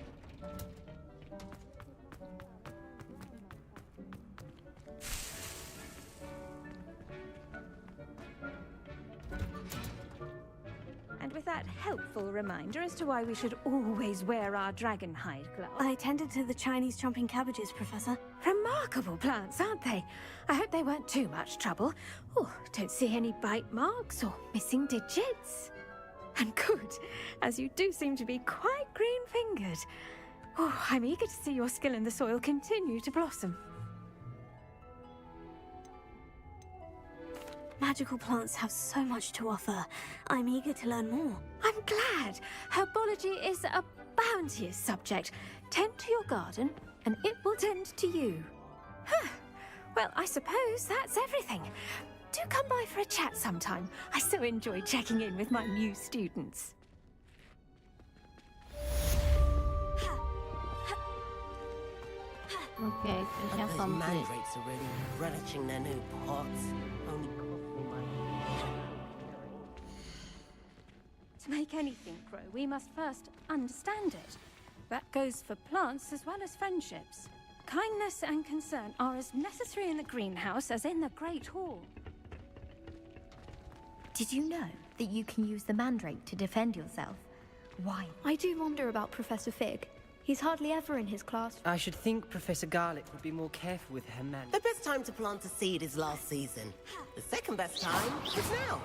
And with that helpful reminder as to why we should always wear our dragon hide gloves. I tended to the Chinese chomping cabbages, Professor. Remarkable plants, aren't they? I hope they weren't too much trouble. Oh, don't see any bite marks or missing digits. And good, as you do seem to be quite green-fingered. Oh, I'm eager to see your skill in the soil continue to blossom. Magical plants have so much to offer. I'm eager to learn more. I'm glad. Herbology is a bounteous subject. Tend to your garden, and it will tend to you. Huh. Well, I suppose that's everything. Do come by for a chat sometime. I so enjoy checking in with my new students. okay, Those yang komplit. mandrakes are really relishing their new pots. Only coughing my... To make anything grow, we must first understand it. That goes for plants as well as friendships. Kindness and concern are as necessary in the greenhouse as in the Great Hall. Did you know that you can use the mandrake to defend yourself? Why? I do wonder about Professor Fig. He's hardly ever in his class. I should think Professor Garlic would be more careful with her man. The best time to plant a seed is last season. The second best time is now.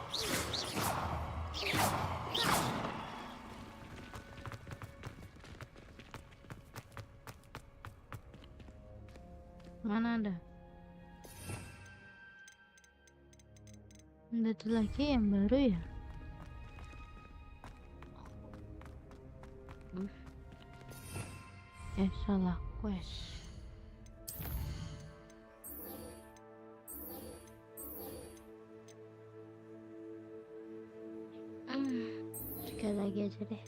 Mana ada? Ada tuh lagi yang baru ya? Salah quest. Sekali lagi aja deh.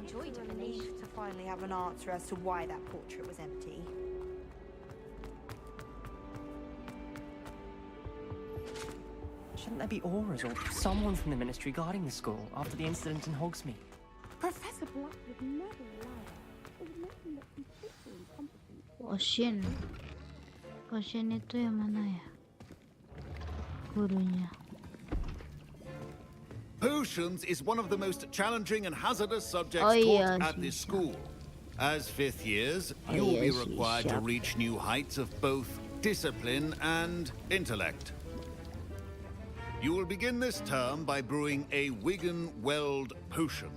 enjoyed it. Relieved to finally have an answer as to why that portrait was empty. Shouldn't there be auras or someone from the Ministry guarding the school after the incident in Hogsmeade? Professor Black would never allow that. It would make him look completely incompetent. Potion. Potion itu yang mana ya? Gurunya. Potions is one of the most challenging and hazardous subjects Oh, taught yeah, at this school. As fifth years, you will be required to reach new heights of both discipline and intellect. You will begin this term by brewing a Wigan Weld potion.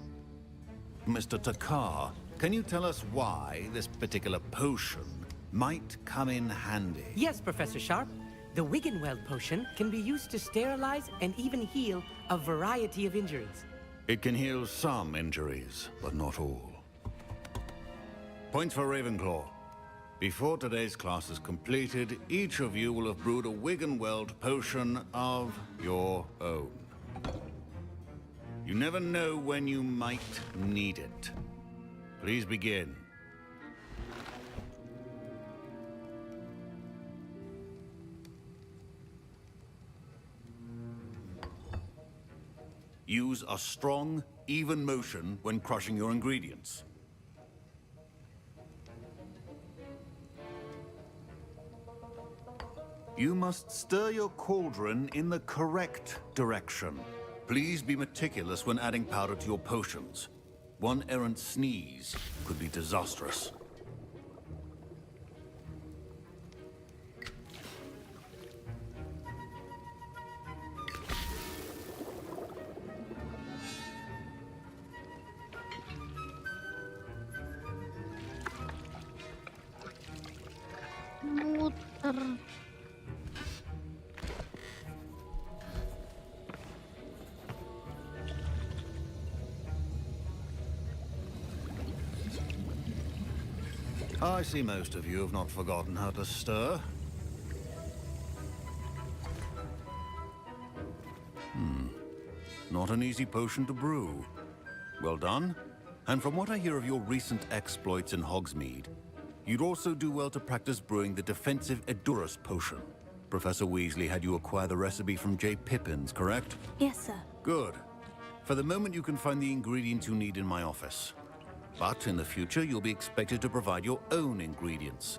Mr. Takar, can you tell us why this particular potion might come in handy? Yes, Professor Sharp. The Wiggenweld potion can be used to sterilize and even heal a variety of injuries. It can heal some injuries, but not all. Points for Ravenclaw. Before today's class is completed, each of you will have brewed a Wiggenweld potion of your own. You never know when you might need it. Please begin. Use a strong, even motion when crushing your ingredients. You must stir your cauldron in the correct direction. Please be meticulous when adding powder to your potions. One errant sneeze could be disastrous. Muter. I see most of you have not forgotten how to stir. Not an easy potion to brew. Well done. And from what I hear of your recent exploits in Hogsmeade, you'd also do well to practice brewing the defensive Edurus potion. Professor Weasley had you acquire the recipe from J. Pippins, correct? Yes, sir. Good. For the moment, you can find the ingredients you need in my office. But in the future, you'll be expected to provide your own ingredients.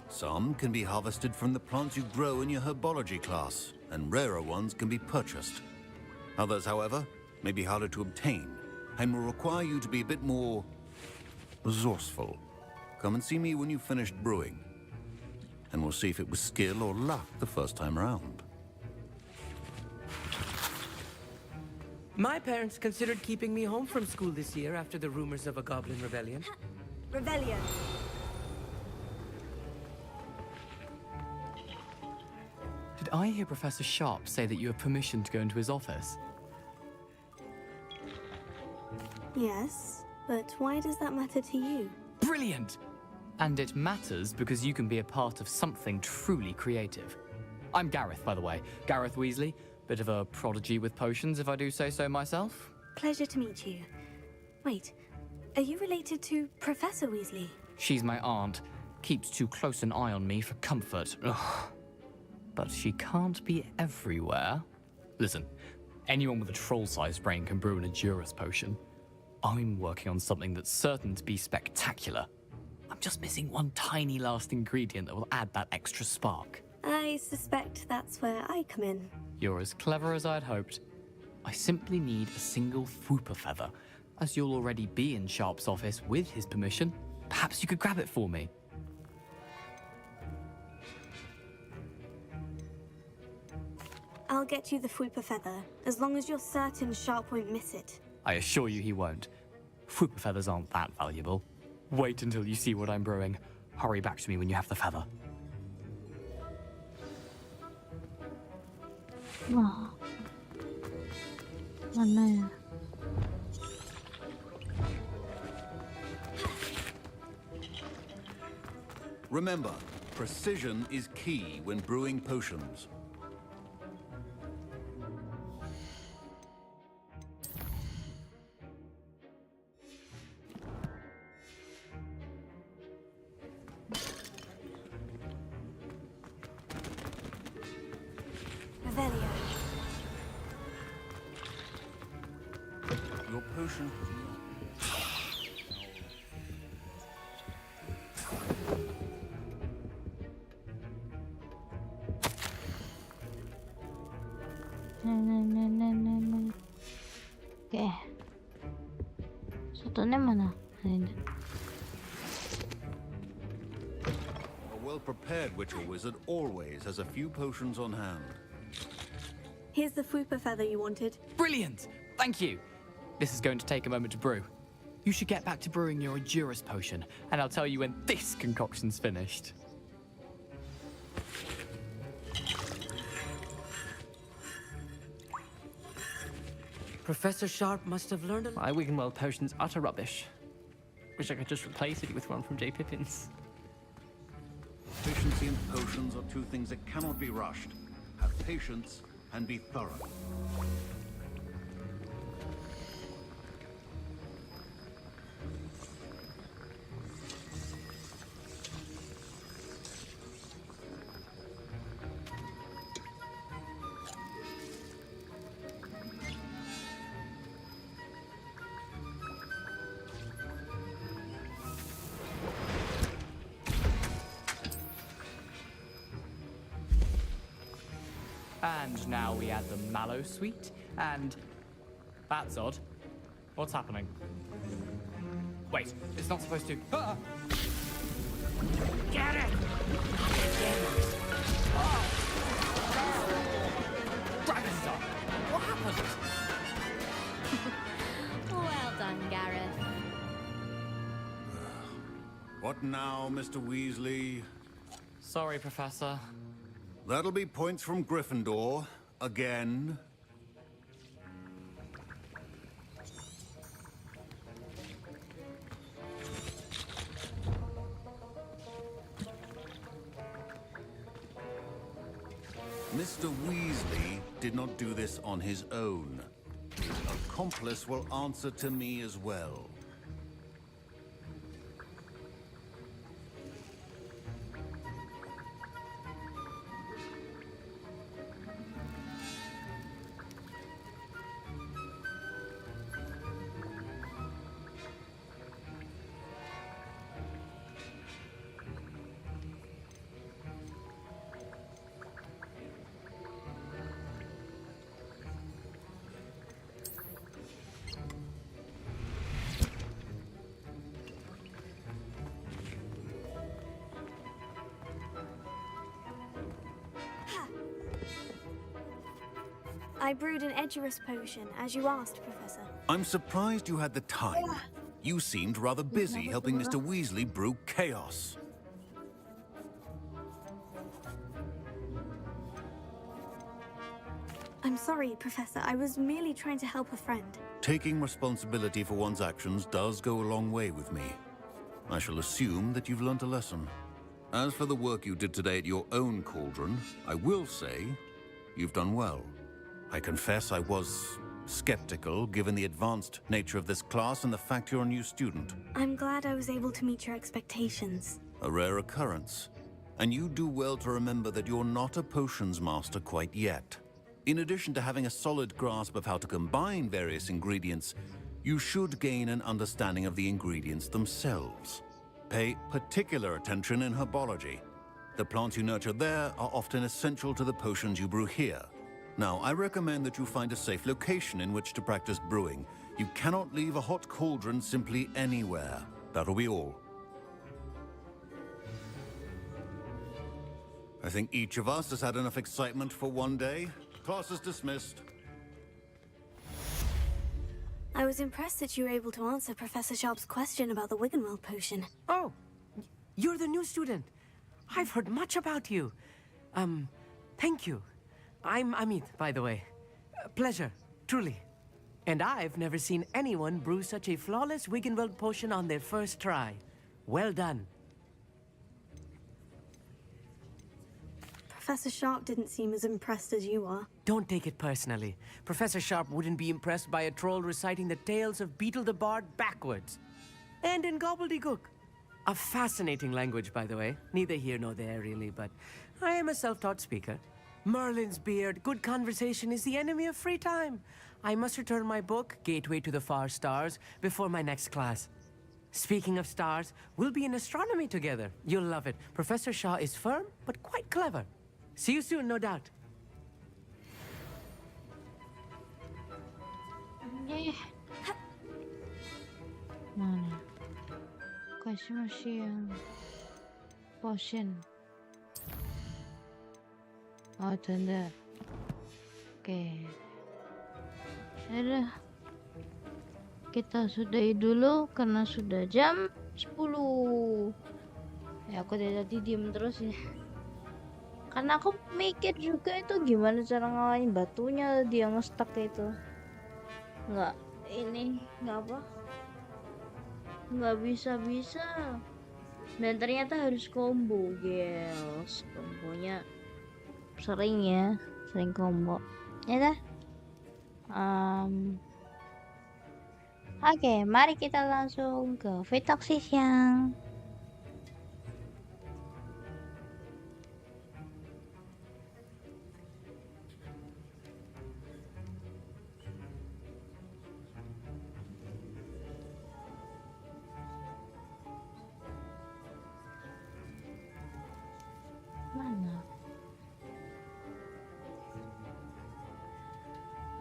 Some can be harvested from the plants you grow in your herbology class, and rarer ones can be purchased. Others, however, may be harder to obtain, and will require you to be a bit more resourceful. Come and see me when you've finished brewing, and we'll see if it was skill or luck the first time around. My parents considered keeping me home from school this year after the rumors of a goblin rebellion. Rebellion. Did I hear Professor Sharp say that you have permission to go into his office? Yes, but why does that matter to you? Brilliant! And it matters because you can be a part of something truly creative. I'm Gareth, by the way. Gareth Weasley. Bit of a prodigy with potions, if I do say so myself. Pleasure to meet you. Wait, are you related to Professor Weasley? She's my aunt. Keeps too close an eye on me for comfort. Ugh. But she can't be everywhere. Listen, anyone with a troll-sized brain can brew an Edurus potion. I'm working on something that's certain to be spectacular. I'm just missing one tiny last ingredient that will add that extra spark. I suspect that's where I come in. You're as clever as I'd hoped. I simply need a single Whooper feather. As you'll already be in Sharp's office with his permission, perhaps you could grab it for me. I'll get you the Whooper feather, as long as you're certain Sharp won't miss it. I assure you he won't. Whooper feathers aren't that valuable. Wait until you see what I'm brewing. Hurry back to me when you have the feather. Wah. Mana ya? Remember, precision is key when brewing potions. Your potion. Oke. Satunya mana? Ini. A well-prepared witch or wizard always has a few potions on hand. Here's the Fupa feather you wanted. Brilliant! Thank you. This is going to take a moment to brew. You should get back to brewing your Endurance potion, and I'll tell you when this concoction's finished. Professor Sharp must have learned a... My Wiggenweld potion's utter rubbish. Wish I could just replace it with one from J. Pippin's. Efficiency and potions are two things that cannot be rushed. Have patience and be thorough. And now we add the mallow sweet, and... That's odd. What's happening? Wait, it's not supposed to... Ah! Get it! Oh! Dragon Star! What happened? Well done, Gareth. What now, Mr. Weasley? Sorry, Professor. That'll be points from Gryffindor. Again. Mr. Weasley did not do this on his own. His accomplice will answer to me as well. I brewed an Edurus potion, as you asked, Professor. I'm surprised you had the time. You seemed rather busy helping Mr. Weasley brew chaos. I'm sorry, Professor. I was merely trying to help a friend. Taking responsibility for one's actions does go a long way with me. I shall assume that you've learnt a lesson. As for the work you did today at your own cauldron, I will say you've done well. I confess I was skeptical, given the advanced nature of this class and the fact you're a new student. I'm glad I was able to meet your expectations. A rare occurrence. And you do well to remember that you're not a potions master quite yet. In addition to having a solid grasp of how to combine various ingredients, you should gain an understanding of the ingredients themselves. Pay particular attention in herbology. The plants you nurture there are often essential to the potions you brew here. Now, I recommend that you find a safe location in which to practice brewing. You cannot leave a hot cauldron simply anywhere. That'll be all. I think each of us has had enough excitement for one day. Class is dismissed. I was impressed that you were able to answer Professor Sharp's question about the Wiggenweld potion. Oh, you're the new student. I've heard much about you. Thank you. I'm Amit, by the way. Pleasure, truly. And I've never seen anyone brew such a flawless Wiggenweld potion on their first try. Well done. Professor Sharp didn't seem as impressed as you are. Don't take it personally. Professor Sharp wouldn't be impressed by a troll reciting the tales of Beetle the Bard backwards. And in gobbledygook. A fascinating language, by the way. Neither here nor there, really, but I am a self-taught speaker. Merlin's beard. Good conversation is the enemy of free time. I must return my book, Gateway to the Far Stars, before my next class. Speaking of stars, we'll be in astronomy together. You'll love it. Professor Shaw is firm, but quite clever. See you soon, no doubt. Mana? Kasih masih yang potion. Oh, tanda. Oke. Udah. Kita sudahi dulu karena sudah jam 10. Ya aku dari tadi diem terus ya. Karena aku mikir juga itu gimana cara ngalahin batunya dia nge-stuck itu. Nggak bisa dan ternyata harus combo guys, kombonya sering combo ya dah. Oke, mari kita langsung ke Vtoksis yang mana?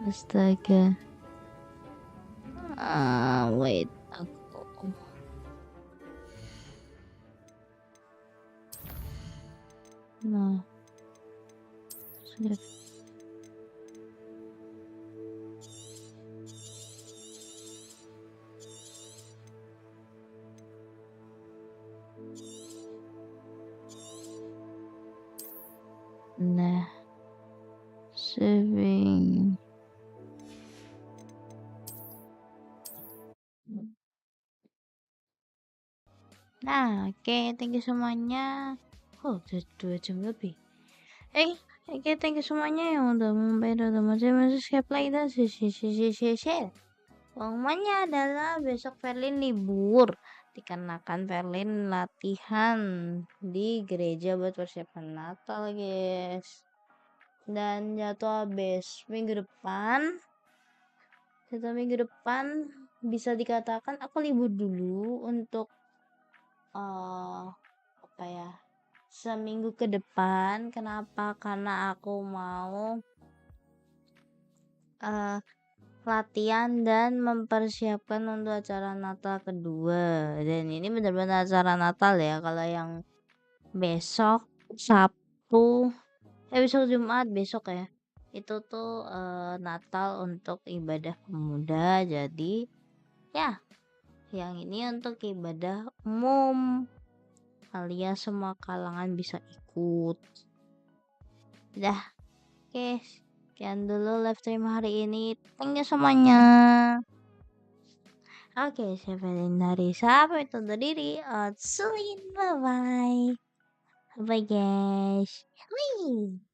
Astaga. Wait, aku. Nah, sudah. Nah, saving. Nah, oke, thank you semuanya. Oh, udah 2 jam lebih. Oke, thank you semuanya yang udah membayar udah subscribe, like, dan share. Pengumumannya adalah besok Verlyn libur, dikarenakan Verlyn latihan di gereja buat persiapan Natal, guys. Dan jatuh habis minggu depan bisa dikatakan aku libur dulu untuk seminggu ke depan. Kenapa? Karena aku mau latihan dan mempersiapkan untuk acara Natal kedua. Dan ini benar-benar acara Natal ya. Kalau yang besok besok Jumat besok ya, itu tuh Natal untuk ibadah pemuda. Jadi ya, yang ini untuk ibadah umum, alias semua kalangan bisa ikut. Udah, oke, sekian dulu live stream hari ini. Thank you semuanya. Oke, saya Verlyn Clarissa pamit undur diri. Bye bye guys. Bye.